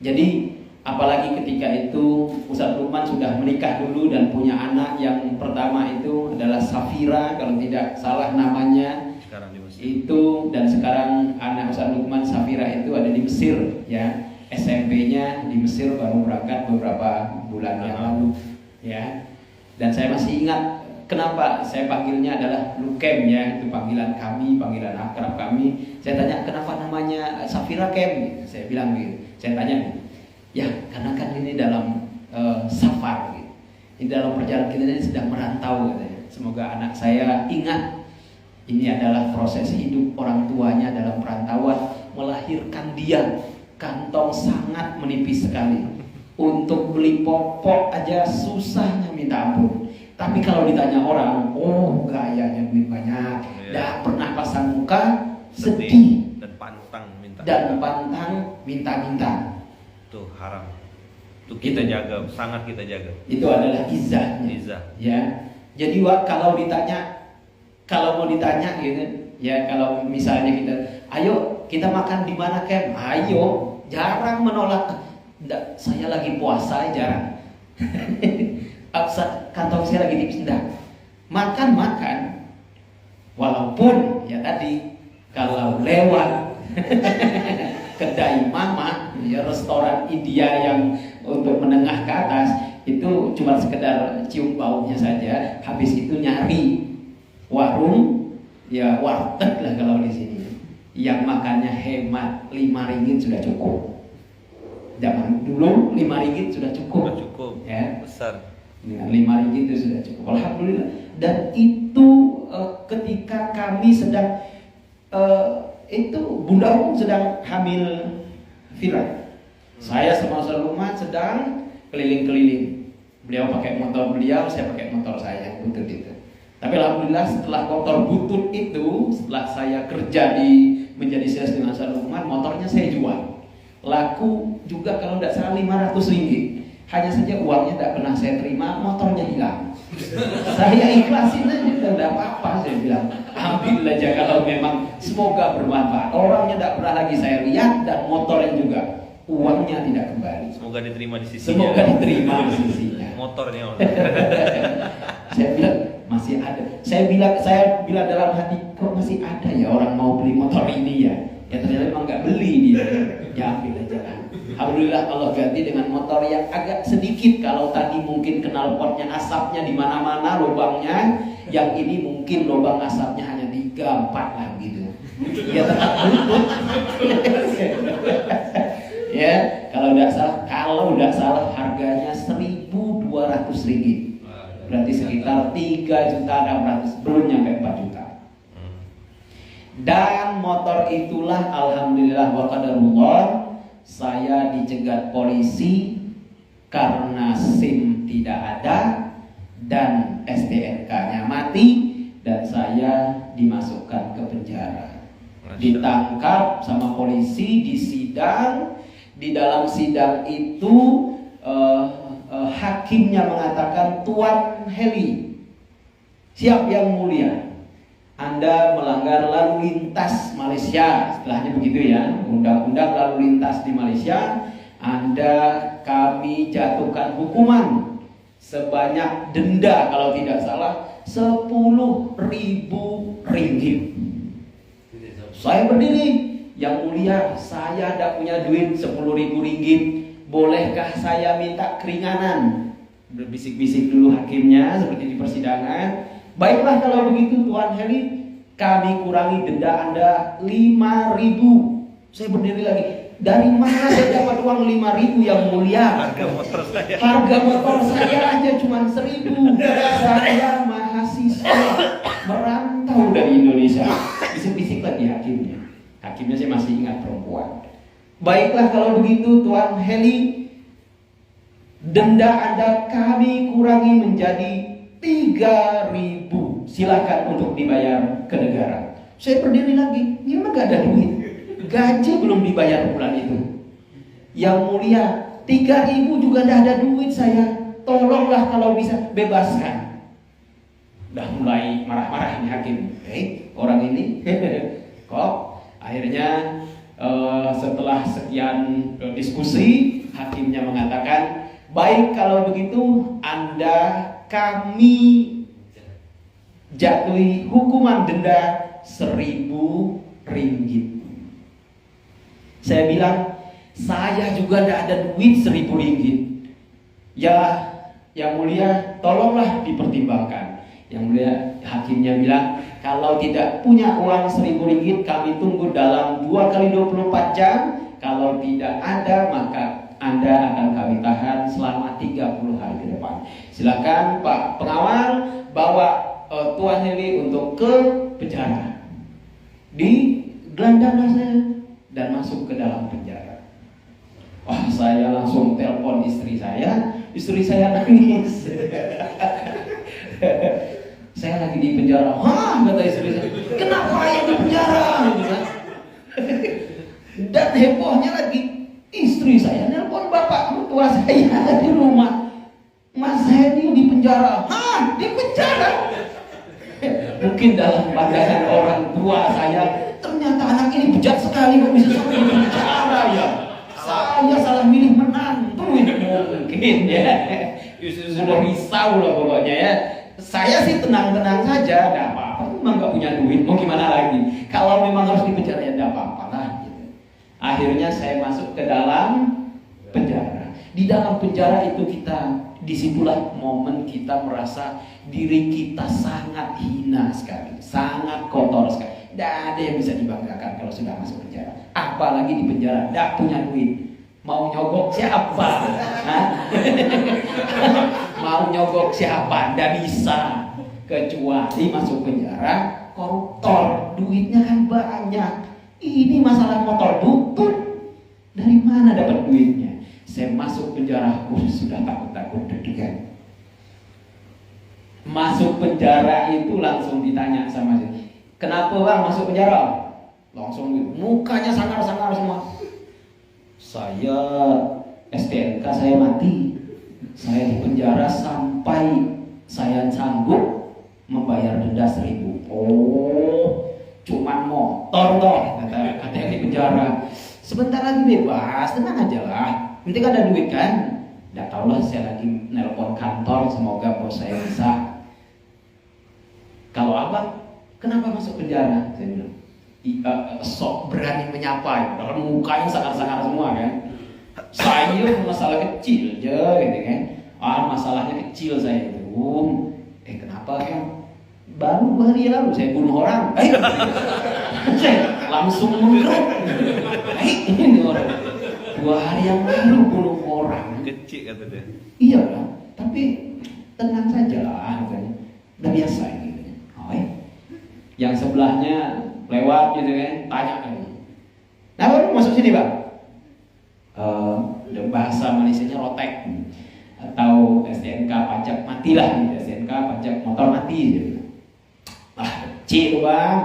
C: Jadi apalagi ketika itu Ustaz Lukman sudah menikah dulu dan punya anak yang pertama itu adalah Safira kalau tidak salah namanya.
A: Sekarang di Mesir.
C: Itu dan sekarang anak Ustaz Lukman Safira itu ada di Mesir ya. SMP-nya di Mesir baru berangkat beberapa bulan yang lalu ya. Dan saya masih ingat kenapa saya panggilnya adalah Lukem ya, itu panggilan kami, panggilan akrab kami. Saya tanya kenapa namanya Safira Kem? Saya bilang gitu. Saya tanya, ya karena kan ini dalam safar gitu. Ini dalam perjalanan kita ini sedang merantau katanya. Semoga anak saya ingat ini adalah proses hidup orang tuanya dalam perantauan, melahirkan dia. Kantong sangat menipis sekali. Untuk beli popok aja susahnya minta ampun. Tapi kalau ditanya orang, oh gayanya duit banyak, tidak pernah pasang muka, sedih
A: dan pantang
C: minta.
A: Tuh haram. Tuh kita jaga, sangat kita jaga.
C: Itu adalah izahnya.
A: Izah.
C: Ya. Jadi kalau mau ditanya gitu, ya kalau misalnya ayo kita makan di mana Kem? Ayo, jarang menolak. Enggak, saya lagi puasa jarang. Kantong saya lagi tipis enggak. Makan. Walaupun ya tadi kalau lewat kedai mama ya restoran India yang untuk menengah ke atas itu cuma sekedar cium baunya saja, habis itu nyari warung ya warteg lah kalau di sini yang makannya hemat 5 ringgit sudah cukup. Zaman dulu 5 ringgit sudah cukup. Ya.
A: Besar.
C: Dengan 5 ringgit itu sudah cukup. Alhamdulillah. Dan itu ketika kami sedang itu Bunda Umum sedang hamil Fira. Saya sama Ustaz Lukman sedang keliling-keliling. Beliau pakai motor beliau, saya pakai motor saya butut itu. Tapi alhamdulillah setelah motor butut itu, setelah saya kerja menjadi sales dengan Ustaz Lukman, motornya saya jual. Laku juga kalau tidak salah 500 ringgit. Hanya saja uangnya tidak pernah saya terima, motornya hilang. Saya ikhlasin aja, tidak apa-apa saya bilang. Ambil aja kalau memang semoga bermanfaat. Orangnya tidak pernah lagi saya lihat dan motornya juga uangnya tidak kembali.
A: Semoga diterima di sisinya.
C: Semoga diterima di sisinya.
A: Motornya.
C: Saya bilang masih ada. Saya bilang dalam hati kok masih ada ya orang mau beli motor ini ya. Ya ternyata memang nggak beli dia. Ya ambil aja lah. Alhamdulillah Allah ganti dengan motor yang agak sedikit. Kalau tadi mungkin knalpotnya asapnya di mana-mana lubangnya, yang ini mungkin lubang asapnya hanya 3-4 lah gitu. Ya tetap butut. Ya kalau tidak salah harganya 1.200 ringgit. Berarti sekitar 3.600.000, belum nyampe 4 juta. Dan motor itulah alhamdulillah wa qadarullah saya dicegat polisi karena SIM tidak ada dan STNK-nya mati dan saya dimasukkan ke penjara. Ditangkap sama polisi, disidang. Di dalam sidang itu hakimnya mengatakan, Tuan Heli, siap yang mulia, Anda melanggar lalu lintas Malaysia, istilahnya begitu ya, undang-undang lalu lintas di Malaysia. Kami jatuhkan hukuman sebanyak denda kalau tidak salah 10.000 ringgit. Saya berdiri, yang mulia, saya tidak punya duit 10.000 ringgit. Bolehkah saya minta keringanan? Berbisik-bisik dulu hakimnya seperti di persidangan. Baiklah kalau begitu Tuan Heli, kami kurangi denda Anda 5.000. Saya berdiri lagi. Dari mana saya dapat uang 5.000 yang mulia?
A: Harga motor saya
C: aja cuma 1.000. Saya mahasiswa merantau dari Indonesia. Bisik-bisik lagi hakimnya. Hakimnya saya masih ingat perempuan. Baiklah kalau begitu Tuan Heli, denda Anda kami kurangi menjadi 3.000. Silakan untuk dibayar ke negara. Saya berdiri lagi, ini mah gak ada duit. Gaji belum dibayar bulan itu. Yang mulia, 3.000 juga gak ada duit saya. Tolonglah kalau bisa bebaskan. Udah mulai marah-marah nih hakim. Orang ini kok akhirnya Setelah sekian diskusi, hakimnya mengatakan, baik kalau begitu kami jatuhi hukuman denda 1.000 ringgit. Saya bilang, saya juga tidak ada duit 1.000 ringgit. Ya, yang mulia, tolonglah dipertimbangkan. Yang mulia, hakimnya bilang, kalau tidak punya uang 1.000 ringgit, kami tunggu dalam 2 kali 24 jam. Kalau tidak ada, maka Anda akan kami tahan selama 30 hari ke depan. Silakan Pak Pengawal bawa Tuan Heli untuk ke penjara. Digelandang saya dan masuk ke dalam penjara. Wah, saya langsung telepon istri saya. Istri saya nangis. Saya lagi di penjara. Hah, kata istri saya. Kenapa ayah di penjara? Dan hebohnya lagi, istri saya nelpon bapak mertua saya di rumah. Mas Hedi di penjara. Hah, di penjara? Mungkin dalam pandangan orang tua saya, ternyata anak ini bejat sekali, kok bisa sampai di penjara ya. Saya salah milih menantu ini mungkin ya. Sudah risau lah pokoknya ya. Saya sih tenang-tenang saja, tidak apa-apa. Memang nggak punya duit, mau gimana lagi? Kalau memang harus di penjara ya tidak apa-apa lah. Gitu. Akhirnya saya masuk ke dalam penjara. Di dalam penjara itu disitulah momen kita merasa diri kita sangat hina sekali, sangat kotor sekali. Tidak ada yang bisa dibanggakan kalau sudah masuk penjara. Apalagi di penjara, tidak punya duit. Mau nyogok siapa? Mau nyogok siapa? Tidak bisa. Kecuali masuk penjara, koruptor. Duitnya kan banyak. Ini masalah motor butut. Dari mana dapat duitnya? Saya masuk penjara, sudah takut-takut deg-degan. Masuk penjara itu langsung ditanya sama saya, kenapa bang masuk penjara? Langsung mukanya sangar-sangar semua. Saya STNK saya mati. Saya di penjara sampai saya sanggup membayar denda 1.000. Oh, cuman motor toh, katanya di penjara. Sebentar lagi bebas, tenang aja lah. Penting ada duit kan? Nggak tahu lah, saya lagi nelpon kantor, semoga bos saya bisa. Kalau abang, kenapa masuk penjara? Saya bilang, sok berani menyapa, ya. Mukanya sangar-sangar semua kan. Saya masalah kecil aja gitu kan. Masalahnya kecil saya itu. Kenapa kan? Baru 2 hari lalu saya bunuh orang. Saya langsung menggerak. Ini orang 2 hari yang lalu bunuh orang.
A: Kecil kata dia.
C: Iya lah, tapi tenang saja lah katanya. Udah biasa ini. Yang sebelahnya lewat gitu kan, tanya kan. Nah, baru masuk sini bang. Bahasa Malaysianya rotek atau STNK pajak mati lah, gitu. STNK pajak motor mati gitu. Kecil bang.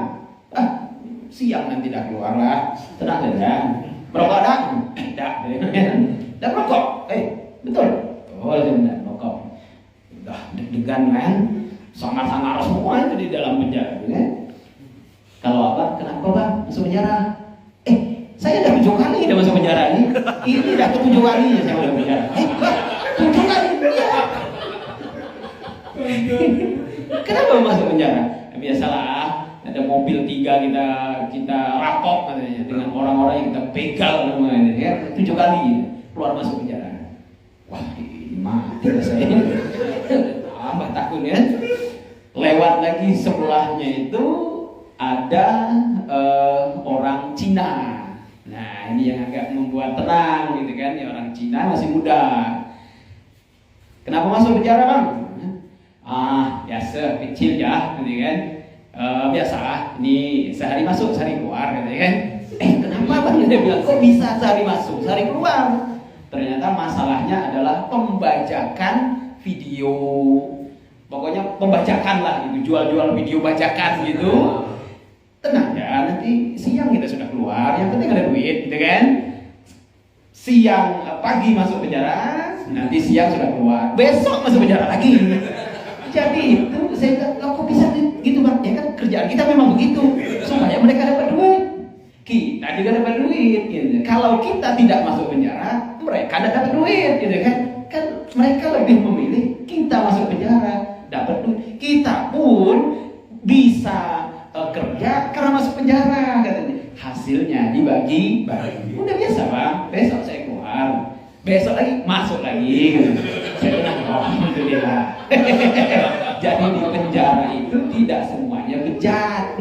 C: Siang nanti dah keluar lah. Tenang aja. Merokok dah? Dah. Dah merokok? Betul. Oh, tidak merokok. Udah deg-degan kan? Sangar-sangar semua itu di dalam penjara kan? Kalau apa? Kenapa bang masuk penjara? Saya udah 7 kali udah masuk penjara ini. Ini udah 7 kalinya saya masuk penjara. 7 kali? Iya. Kenapa masuk penjara? Biasalah, ada mobil 3 kita rampok katanya dengan orang-orang yang kita begal namanya ya. 7 kali keluar masuk penjara. Wah, ini mati saya. Tambah takut ya. Lewat lagi sebelahnya itu ada orang Cina. Nah, ini yang agak membuat tenang gitu kan, ya, orang Cina masih muda. Kenapa masuk penjara bang? Biasa kecil ya, gitu kan. Biasa, ini sehari masuk, sehari keluar, gitu kan. Kenapa bang? Dia bilang, kok bisa sehari masuk, sehari keluar? Ternyata masalahnya adalah pembajakan video. Pokoknya pembajakan lah, gitu, jual-jual video bajakan gitu. Tenang ya, nanti siang kita sudah keluar, yang penting ada duit, gitu kan. Pagi masuk penjara, nanti siang sudah keluar, besok masuk penjara lagi. Jadi itu saya kok bisa gitu bang? Ya kan kerjaan kita memang begitu, supaya mereka dapat duit. kita juga dapat duit gitu. Kalau kita tidak masuk penjara, mereka dapat duit gitu kan. Kan mereka lebih memilih kita masuk penjara, dapat duit. Kita pun bisa kerja karena masuk penjara katanya. Hasilnya dibagi-bagi. Udah biasa Bang, besok saya keluar, besok lagi masuk lagi. Saya bilang alhamdulillah. Jadi di penjara itu tidak semuanya bejat.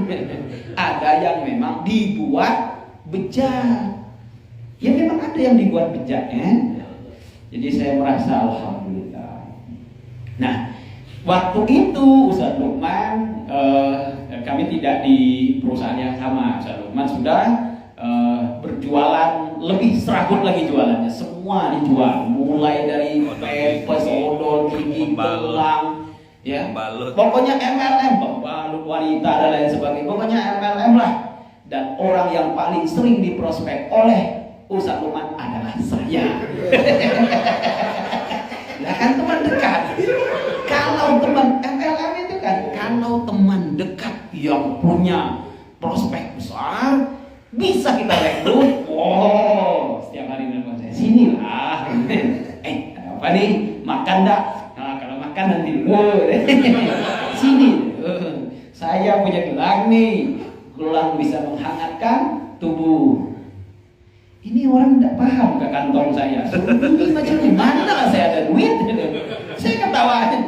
C: Ada yang memang dibuat bejat. Ya memang ada yang dibuat bejat ya. Jadi saya merasa alhamdulillah. Nah, waktu itu Ustaz Lukman, kami tidak di perusahaan yang sama. Ustaz Lukman sudah berjualan lebih serabut lagi jualannya. Semua dijual, mulai dari pempes, odol, gigi, belang, ya. Pokoknya MLM, pembalut wanita dan lain sebagainya. Pokoknya MLM lah. Dan orang yang paling sering diprospek oleh Ustaz Lukman adalah saya. Nah kan teman dekat. Kalau teman MLM itu kan, kalau teman dekat yang punya prospek besar, bisa kita rekrut. Oh, setiap hari nelfon saya, sinilah. Ada apa nih? Makan dak? Nah, kalau makan nanti dulu. Sini. Saya punya gelang nih. Gelang bisa menghangatkan tubuh. Ini orang tidak paham ke kantong saya. Ini macam mana saya ada duit? Saya ketawain.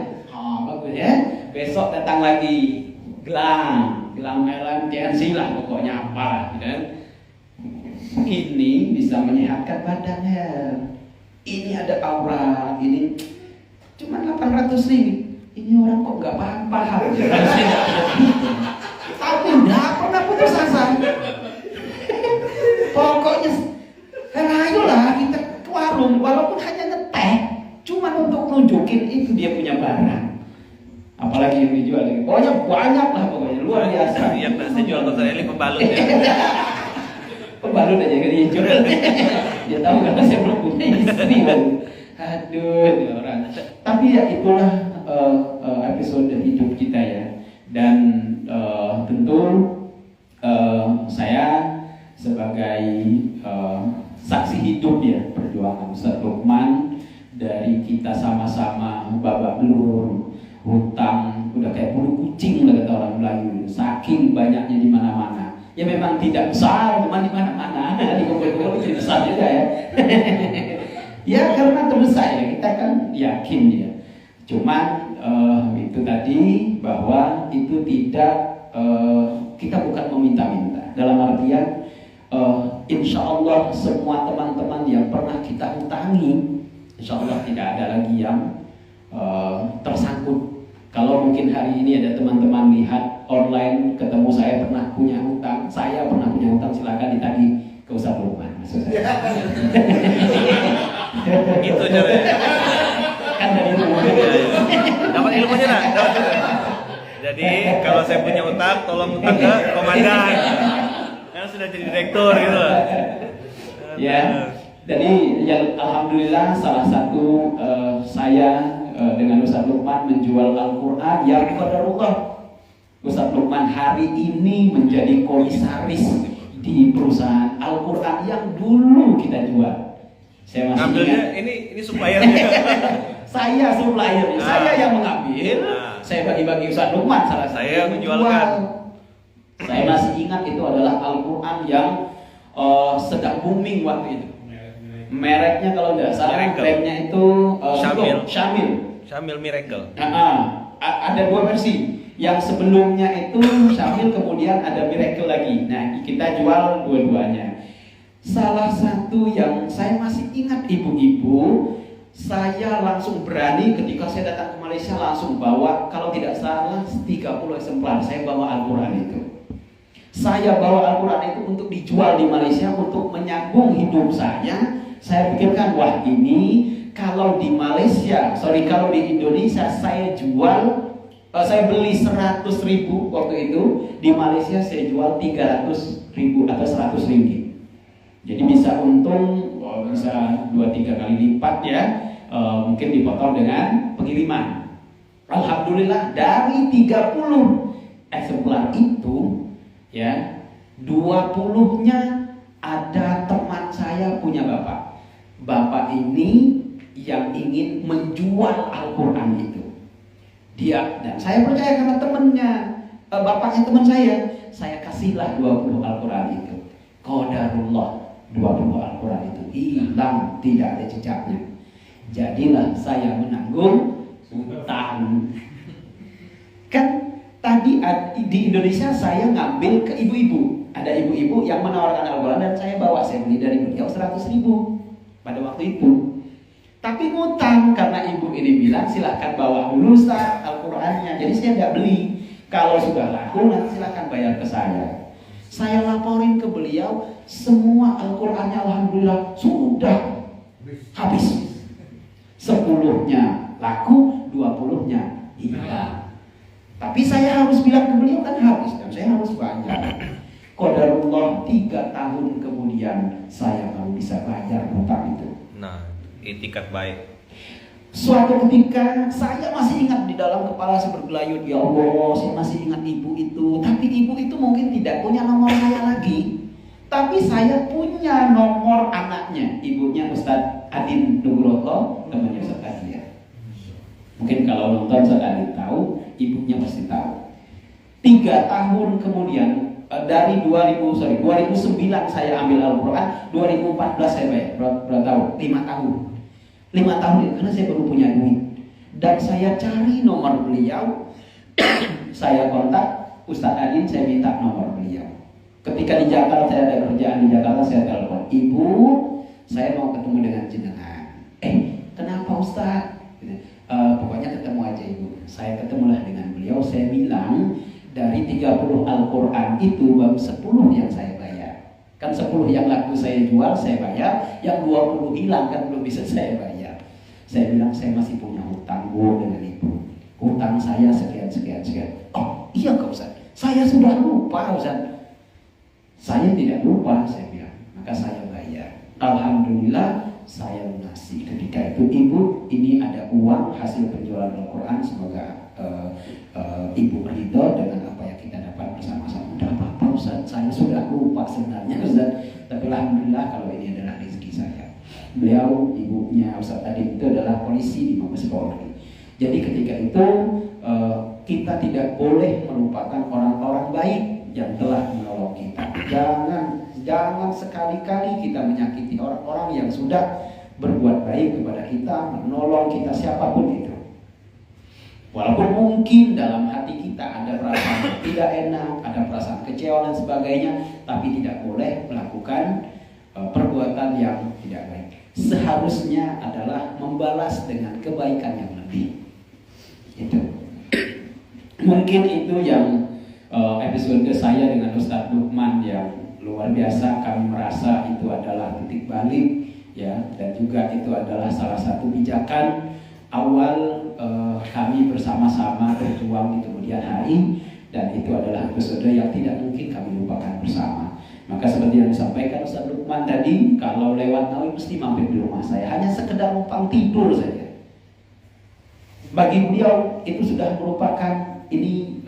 C: Bagus ya. Besok datang lagi. Gelang MLM TNC lah pokoknya apa kan? Ini bisa menyehatkan badannya. Ini ada aura. Ini cuma 800.000. Ini orang kok nggak paham. Tapi nggak pernah putus asa. Pokoknya ayolah kita ke warung, walaupun hanya ngeteh, cuma untuk nunjukin itu dia punya barang. Apalagi yang dijual, pokoknya banyak lah, pokoknya luar biasa.
A: Yang saya jual ke saya pembalut ya.
C: Pembalut aja kan dijual. Dia tahu karena saya belum punya istri. Aduh, orang. Tapi ya itulah episode hidup kita ya. Dan tentu saya sebagai saksi hidup ya perjuangan Ustaz Lukman, dari kita sama-sama babak belur, hutang udah kayak bulu kucing lah kata orang Melayu, saking banyaknya di mana-mana. Ya memang tidak besar, cuma di mana-mana di kumpul-kumpul itu besar juga ya. Ya karena terbesar ya, kita kan yakin ya. Cuman itu tadi bahwa itu tidak kita bukan meminta-minta. Dalam artian insya Allah semua teman-teman yang pernah kita hutangi, insya Allah tidak ada lagi yang tersangkut. Kalau mungkin hari ini ada teman-teman lihat online ketemu saya pernah punya hutang, saya pernah punya hutang, silakan ditagih ke Ustaz Lukman. Maksud saya.
A: Gitu caranya.
C: Kan dari itu.
A: Dapat ilmunya nak? Dapat. Jadi kalau saya punya utang, tolong utang ke komandan. Kan sudah jadi direktur gitu.
C: Ya. Jadi ya alhamdulillah salah satu saya dengan Ustaz Lukman menjual Al-Quran yang qadarullah. Ustaz Lukman hari ini menjadi komisaris di perusahaan Al-Quran yang dulu kita jual. Saya masih
A: Ngambilnya
C: ingat.
A: ini suppliernya.
C: Saya supplier, saya yang mengambil, saya bagi-bagi Ustaz Lukman salah satu
A: Saya
C: yang
A: menjualkan.
C: Saya masih ingat itu adalah Al-Quran yang sedang booming waktu itu. Mereknya kalau tidak salah, klaimnya itu
A: Syamil Miracle.
C: Ada dua versi. Yang sebelumnya itu Syamil, kemudian ada Miracle lagi. Nah, kita jual dua-duanya. Salah satu yang saya masih ingat ibu-ibu, saya langsung berani ketika saya datang ke Malaysia langsung bawa, kalau tidak salah 30 eksemplar saya bawa Al-Quran itu. Saya bawa Al-Quran itu untuk dijual di Malaysia untuk menyambung hidup saya. Saya pikirkan, wah ini kalau di Malaysia, kalau di Indonesia saya jual, saya beli 100.000 waktu itu, di Malaysia saya jual 300.000 atau 100 ringgit. Jadi bisa untung, bisa 2-3 kali lipat ya, mungkin dipotong dengan pengiriman. Alhamdulillah dari 30 eksemplar itu ya, 20-nya ada teman saya punya bapak. Bapak ini yang ingin menjual Al-Quran itu. Dia dan saya percaya karena temannya, bapaknya teman saya kasihlah 20 Al-Quran itu. Qadarullah, 20 Al-Quran itu hilang, tidak ada jejaknya. Jadilah saya menanggung utang. Kan tadi di Indonesia saya ngambil ke ibu-ibu. Ada ibu-ibu yang menawarkan Al-Quran dan saya bawa, saya beli dari beliau 100.000 pada waktu itu. Tapi ngutang karena ibu ini bilang silahkan bawa dulu Ustaz Al-Qurannya. Jadi saya nggak beli. Kalau sudah laku nanti silahkan bayar ke saya. Saya laporin ke beliau semua Al-Qurannya alhamdulillah sudah habis. 10-nya laku, 20-nya hilang. Tapi saya harus bilang ke beliau kan habis dan saya harus bayar. Qadarullah 3 tahun kemudian saya baru bisa bayar hutang itu.
A: Nah, itikat baik.
C: Suatu ketika saya masih ingat di dalam kepala saya bergelayut, ya Allah, saya masih ingat ibu itu. Tapi ibu itu mungkin tidak punya nomor saya lagi. Tapi saya punya nomor anaknya, ibunya Ustadz Adin Nugroho, temannya Ustadz Adin ya. Mungkin kalau nonton Ustadz Adin tahu, ibunya pasti tahu. 3 tahun kemudian dari 2009 saya ambil Al-Quran, 2014 saya bayar. Berapa tahun? 5 tahun. 5 tahun itu karena saya baru punya duit. Dan saya cari nomor beliau, saya kontak Ustadz Adin, saya minta nomor beliau. Ketika di Jakarta, saya ada kerjaan di Jakarta, saya telepon, Ibu, saya mau ketemu dengan jenengan. Kenapa Ustadz? Pokoknya ketemu aja Ibu. Saya ketemulah dengan beliau, saya bilang dari 30 Al-Quran itu baru 10 yang saya bayar. Kan 10 yang laku saya jual, saya bayar. Yang 20 hilang kan belum bisa saya bayar. Saya bilang saya masih punya hutang dengan Ibu. Hutang saya sekian. Oh iya kok Ustaz, saya sudah lupa Ustaz. Saya tidak lupa, saya bilang. Maka saya bayar. Alhamdulillah saya lunasi. Ketika itu Ibu, ini ada uang hasil penjualan Al-Quran. Semoga Ibu ridho dengan apa yang kita dapat bersama-sama. Tidak apa-apa Ustaz, saya sudah lupa sebenarnya Ustaz. Tapi Alhamdulillah kalau ini adalah rezeki saya. Beliau, ibunya Ustaz Adin itu adalah polisi di Mabes Polri. Jadi ketika itu kita tidak boleh melupakan orang-orang baik yang telah menolong kita. Jangan sekali-kali kita menyakiti orang-orang yang sudah berbuat baik kepada kita, menolong kita siapapun itu. Walaupun mungkin dalam hati kita ada perasaan tidak enak, ada perasaan kecewa dan sebagainya, tapi tidak boleh melakukan perbuatan yang tidak baik. Seharusnya adalah membalas dengan kebaikan yang lebih. Itu. Mungkin itu yang episode saya dengan Ustadz Lukman yang luar biasa. Kami merasa itu adalah titik balik, ya, dan juga itu adalah salah satu pijakan awal kami bersama-sama berjuang di kemudian hari, dan itu adalah episode yang tidak mungkin kami lupakan bersama. Maka seperti yang disampaikan Ustaz Lukman tadi, kalau lewat Nawi mesti mampir di rumah saya, hanya sekedar numpang tidur saja. Bagi beliau itu sudah merupakan ini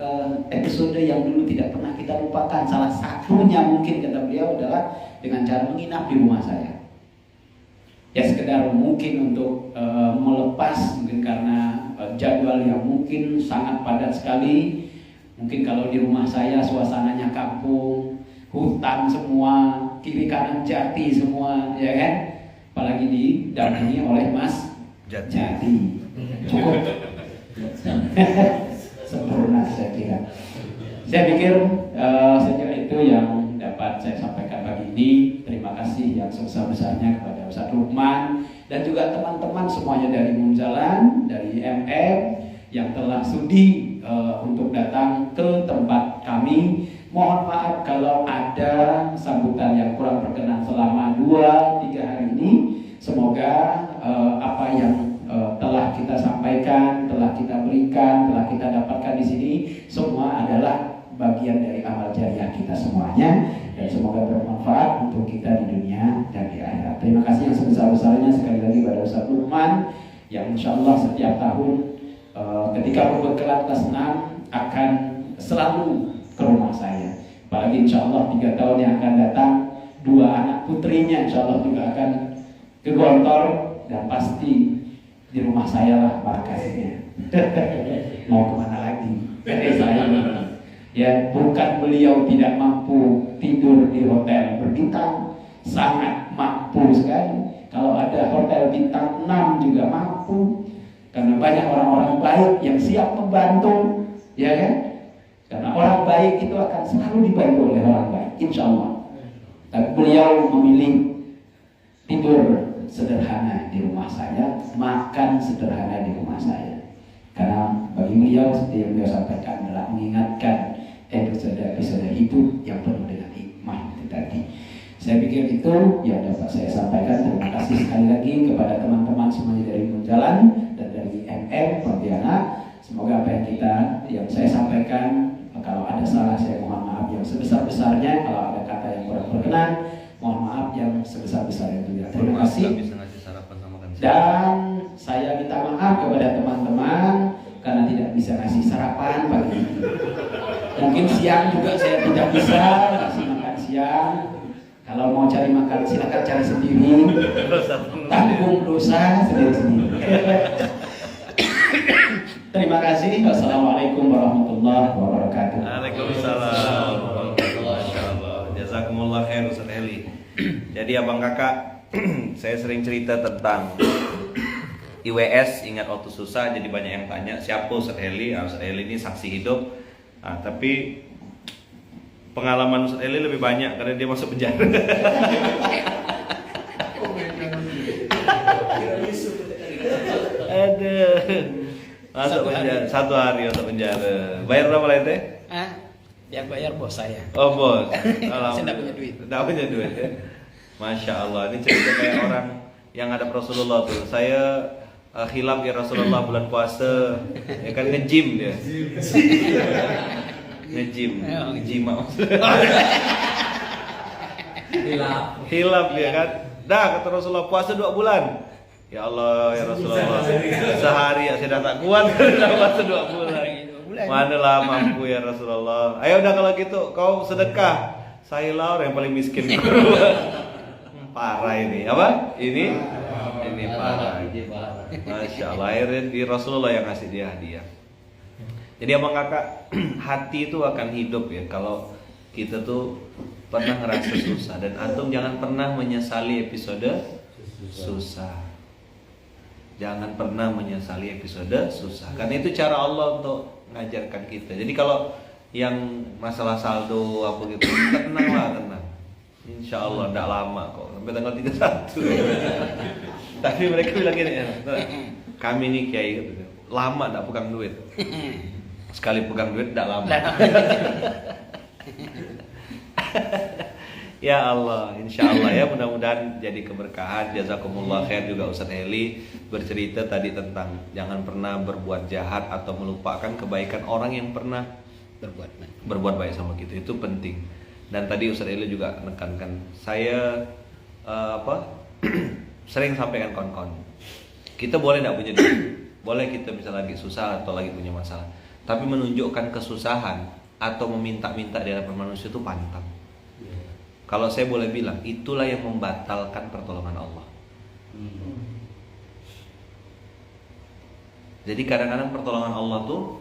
C: episode yang dulu tidak pernah kita lupakan. Salah satunya mungkin kata beliau adalah dengan cara menginap di rumah saya. Ya sekedar mungkin untuk melepas, mungkin karena jadwal yang mungkin sangat padat sekali. Mungkin kalau di rumah saya suasananya kampung, hutan semua, kiri kanan jati semua, ya kan? Apalagi didampingi oleh Mas Jati. Cukup sempurna saya kira. Saya pikir sejak itu yang dapat saya sampaikan pagi ini. Terima kasih yang sebesar-besarnya kepada Ustaz Lukman dan juga teman-teman semuanya dari Munzalan, dari MF yang telah sudi untuk datang ke tempat kami. Mohon maaf kalau ada sambutan yang kurang berkenan selama 2-3 hari ini. Semoga apa yang telah kita sampaikan, telah kita berikan, telah kita dapatkan di sini semua adalah bagian dari amal jariah kita semuanya, dan semoga bermanfaat untuk kita di dunia dan di akhirat. Terima kasih yang sebesar-besarnya sekali lagi pada Ustaz Lukman yang insya Allah setiap tahun ketika berbekal kelas 6 akan selalu ke rumah saya. Apalagi insya Allah 3 tahun yang akan datang 2 anak putrinya insya Allah juga akan ke Gontor, dan pasti di rumah saya lah barakahnya. Mau kemana lagi? Saya ya, bukan beliau tidak mampu tidur di hotel berbintang, sangat mampu sekali. Kalau ada hotel bintang 6 juga mampu, karena banyak orang-orang baik yang siap membantu, ya kan? Karena orang baik itu akan selalu dibantu oleh orang baik, insya Allah. Tapi beliau memilih tidur sederhana di rumah saya, makan sederhana di rumah saya. Karena bagi beliau, seperti yang beliau sampaikan, adalah mengingatkan episode hidup yang penuh dengan hikmah itu tadi. Saya pikir itu yang dapat saya sampaikan. Terima kasih sekali lagi kepada teman-teman semuanya dari Munjalan dan dari Pontianak. Semoga apa yang saya sampaikan, kalau ada salah saya mohon maaf yang sebesar-besarnya. Kalau ada kata yang kurang berkenan, mohon maaf yang sebesar-besarnya juga. Terima kasih. Dan saya minta maaf kepada teman-teman karena tidak bisa ngasih sarapan pagi ini. Mungkin siang juga saya tidak bisa kasih makan siang. Kalau mau cari makan silakan cari sendiri. Tanggung dosa sendiri-sendiri. Terima kasih. Wassalamualaikum warahmatullahi wabarakatuh.
A: Waalaikumsalam warahmatullahi wabarakatuh. Jazakumullah khair Ustaz Heli. Jadi abang kakak, saya sering cerita tentang IWS, ingat waktu susah, jadi banyak yang tanya siapa Ustaz Heli. Ustaz Heli ini saksi hidup. Tapi pengalaman Ustaz Heli lebih banyak karena dia masuk penjara. Aduh. Masuk penjara 1 hari masuk penjara. Bayar berapa lah itu?
D: Yang bayar bos saya.
A: Oh bos.
D: Saya tidak punya duit.
A: Tidak punya duit ya. Masya Allah, ini cerita kayak orang yang ada Rasulullah tuh. Saya khilaf ya Rasulullah bulan puasa, ya kan nge-gym dia. Nge-gym, ngejima. Khilaf dia kan. Dah kata Rasulullah puasa 2 bulan. Ya Allah ya Rasulullah, sehari ya saya dah tak kuat kalau puasa 2 bulan. Manalah mampu ya Rasulullah. Ayo udah kalau gitu kau sedekah. Saya lah orang yang paling miskin. Parah ini apa? Ini parah. Masya Allah, akhirnya di Rasulullah yang ngasih dia hadiah. Jadi abang kakak, hati itu akan hidup ya kalau kita tuh pernah ngerasa susah. Dan antum jangan pernah menyesali episode susah. Jangan pernah menyesali episode susah. Karena itu cara Allah untuk mengajarkan kita. Jadi kalau yang masalah saldo apa gitu, tenang lah, tenang. Insya Allah tidak lama kok, sampai tanggal 31. Tapi mereka bilang gini, kami nih kiai gitu, lama tidak pegang duit. Sekali pegang duit tidak lama. Ya Allah, insya Allah ya, mudah-mudahan jadi keberkahan. Jazakumullah khair juga Ustaz Heli bercerita tadi tentang jangan pernah berbuat jahat atau melupakan kebaikan orang yang pernah berbuat baik sama kita. Itu penting. Dan tadi Ustaz Heli juga menekankan, saya sering sampaikan kawan-kawan, kita boleh tidak punya duit, boleh kita bisa lagi susah atau lagi punya masalah, tapi menunjukkan kesusahan atau meminta-minta di hadapan manusia itu pantang. Kalau saya boleh bilang, itulah yang membatalkan pertolongan Allah. Jadi kadang-kadang pertolongan Allah tuh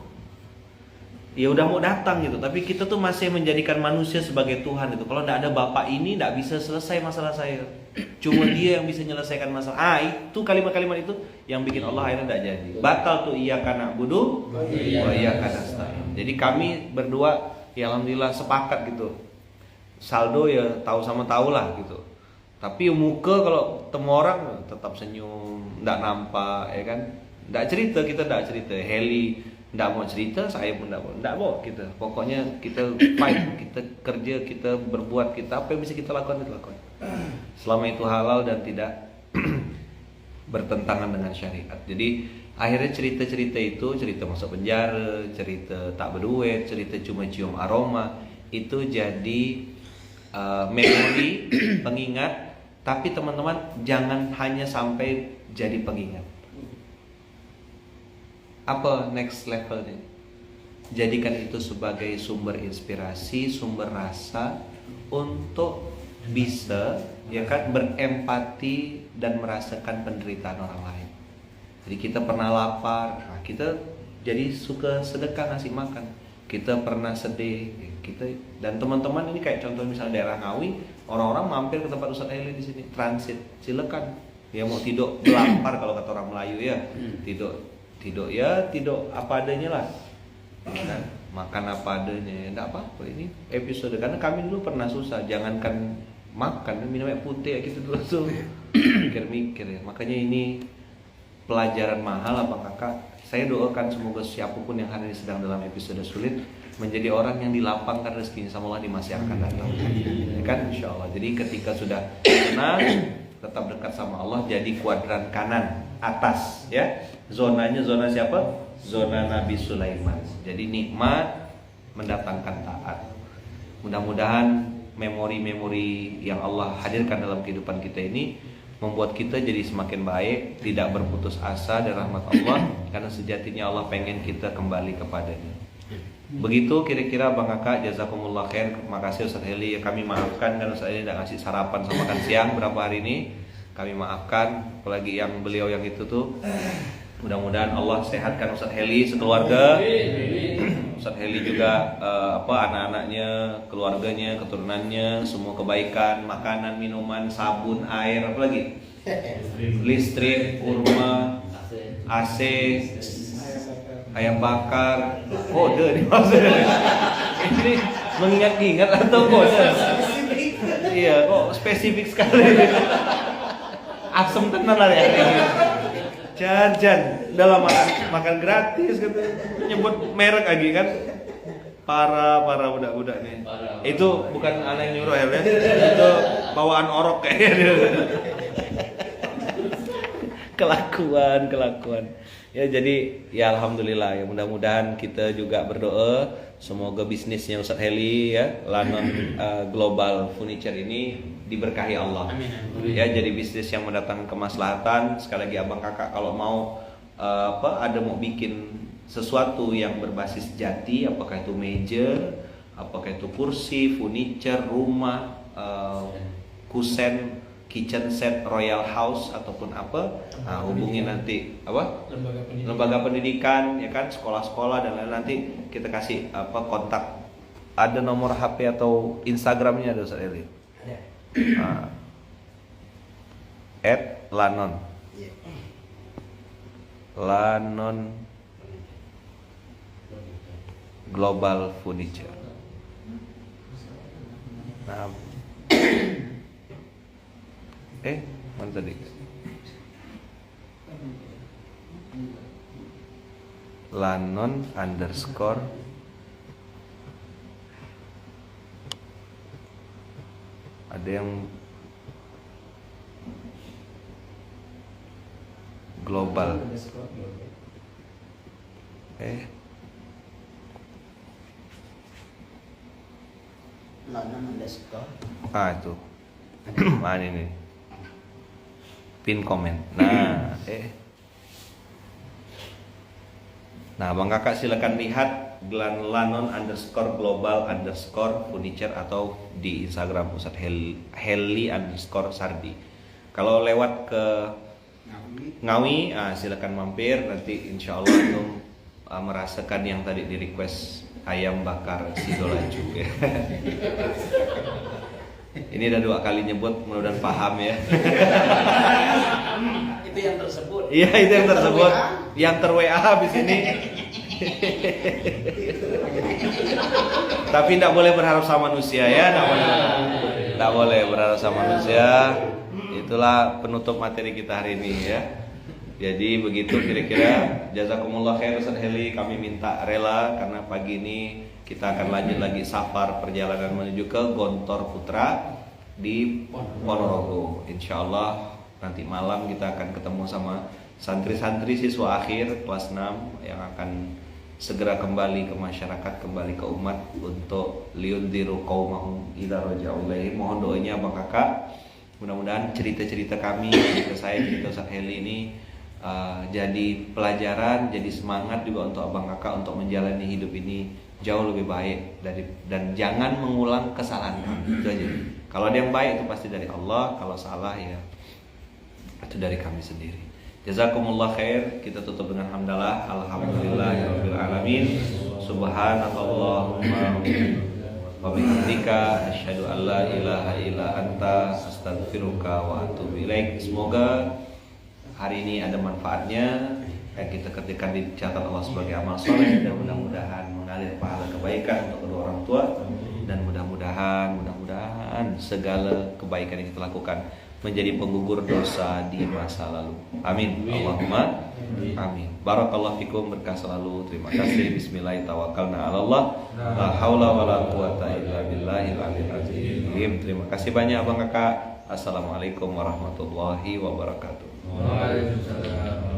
A: ya udah mau datang gitu, tapi kita tuh masih menjadikan manusia sebagai Tuhan itu. Kalau tidak ada bapak ini, tidak bisa selesai masalah saya. Cuma dia yang bisa menyelesaikan masalah. Itu kalimat-kalimat itu yang bikin Allah akhirnya tidak jadi. Batal tuh iyyaka na'budu wa iyyaka nasta'in. Jadi kami berdua ya alhamdulillah sepakat gitu. Saldo ya tahu sama tahu lah gitu. Tapi muka kalau ketemu orang tetap senyum, tidak nampak ya kan. Tidak cerita, kita tidak cerita. Heli tidak mau cerita, saya pun tidak mau kita. Pokoknya kita fight, kita kerja, kita berbuat, kita apa yang bisa kita lakukan kita lakukan. Selama itu halal dan tidak bertentangan dengan syariat. Jadi akhirnya cerita-cerita itu, cerita masuk penjara, cerita tak berduit, cerita cuma cium aroma, itu jadi memori, pengingat. Tapi teman-teman jangan hanya sampai jadi pengingat. Apa next levelnya? jadikan itu sebagai sumber inspirasi, sumber rasa untuk bisa ya kan berempati dan merasakan penderitaan orang lain. Jadi kita pernah lapar, nah kita jadi suka sedekah ngasih makan. Kita pernah sedih, kita dan teman-teman ini kayak contoh misalnya daerah Ngawi, orang-orang mampir ke tempat Ustadz Heli di sini, transit, silakan. Ya mau tidur lapar kalau kata orang Melayu ya, tidur ya tidur apa adanya lah. Nah, makan apa adanya, enggak apa-apa ini episode karena kami dulu pernah susah, jangankan makan minum air putih ya gitu dulu tuh mikir-mikir ya. Makanya ini pelajaran mahal apa kakak. Saya doakan semoga siapapun yang hari ini sedang dalam episode sulit menjadi orang yang dilapangkan rezekinya sama Allah di masa yang akan datang. Ya kan insya Allah. Jadi ketika sudah tenang, tetap dekat sama Allah, jadi kuadran kanan atas ya. Zonanya zona siapa? Zona Nabi Sulaiman. Jadi nikmat mendatangkan taat. Mudah-mudahan memori-memori yang Allah hadirkan dalam kehidupan kita ini membuat kita jadi semakin baik, tidak berputus asa dari rahmat Allah, karena sejatinya Allah pengen kita kembali kepadanya. Begitu kira-kira Bang Kakak, jazakumullah khair. Makasih Ustadz Heli, kami maafkan karena Ustadz Heli tidak ngasih sarapan sama makan siang berapa hari ini. Kami maafkan, apalagi yang beliau yang itu tuh. Mudah-mudahan Allah sehatkan Ustadz Heli sekeluarga. Ustadz Heli juga anak-anaknya, keluarganya, keturunannya, semua kebaikan, makanan, minuman, sabun, air, apa lagi? Listrik, kurma, AC, ayam bakar. Kode nih maksudnya. Ini mengingat-ingat atau kode? Iya, kok spesifik sekali. Asem tenan lah ya. Jan, dalam makan gratis gitu. Nyebut merek lagi kan. Para budak-budak nih. Itu bukan anak yang nyuruh ya. Itu bawaan orok kayaknya. Kelakuan. Ya jadi ya alhamdulillah ya, mudah-mudahan kita juga berdoa semoga bisnisnya Ustadz Heli ya, Lanon Global Furniture ini diberkahi Allah. Amin. Ya jadi bisnis yang mendatangkan kemaslahatan. Sekali lagi abang kakak kalau mau ada mau bikin sesuatu yang berbasis jati, apakah itu meja, apakah itu kursi, furniture, rumah, kusen, kitchen set, royal house ataupun apa, nah, hubungi nanti apa lembaga pendidikan ya kan, sekolah-sekolah dan lain-lain. Nanti kita kasih kontak, ada nomor HP atau Instagramnya ada Ustaz Eli. @lanon Lanon Global Furniture. Nah, mana tadi? Lanon _ ada yang global.
D: Lanon _
A: Itu. Mana ini? Pin komen. Nah, Nah, Bang Kakak silakan lihat Lanon _global _ furniture atau di Instagram Ustadz Heli _sardi. Kalau lewat ke Ngawi, silakan mampir. Nanti insya Allah antum merasakan yang tadi di request ayam bakar Sidolaju. Ini udah 2 kali nyebut, mudah-mudahan paham ya.
D: Itu yang tersebut.
A: Iya, itu yang tersebut. Yang ter-WA habis ini. Tapi tidak boleh berharap sama manusia ya, tidak boleh berharap sama manusia. Itulah penutup materi kita hari ini ya. Jadi begitu kira-kira. Jazakumullah khair Ustadz Heli, kami minta rela karena pagi ini kita akan lanjut lagi safar perjalanan menuju ke Gontor Putra di Ponorogo. Insya Allah nanti malam kita akan ketemu sama santri-santri siswa akhir kelas 6 yang akan segera kembali ke masyarakat, kembali ke umat untuk liundiru qaumahum idza raja'u ilaihim. Mohon doanya Bang Kakak. Mudah-mudahan cerita-cerita kami, cerita saya, cerita Ustadz Heli ini jadi pelajaran, jadi semangat juga untuk abang kakak untuk menjalani hidup ini jauh lebih baik dan jangan mengulang kesalahan kami. Itu aja. Kalau ada yang baik itu pasti dari Allah, kalau salah ya itu dari kami sendiri. Jazakumullah khair. Kita tutup dengan hamdalah. Alhamdulillahirabbil alamin. Subhanakallahumma wa bihamdika asyhadu an la ilaha illa anta astaghfiruka wa atubu ilaik. Semoga hari ini ada manfaatnya yang kita ketikkan dicatat Allah sebagai amal soleh dan mudah-mudahan mengalir pahala kebaikan untuk kedua orang tua dan mudah-mudahan segala kebaikan yang kita lakukan menjadi penggugur dosa di masa lalu. Amin. Allahumma amin. Barakallahu fikum, berkah selalu. Terima kasih. Bismillah tawakkalna 'ala Allah. La haula wala quwata illa billahil aliyil azim. Terima kasih banyak Abang Kakak. Assalamualaikum warahmatullahi wabarakatuh.
B: Waalaikumsalam.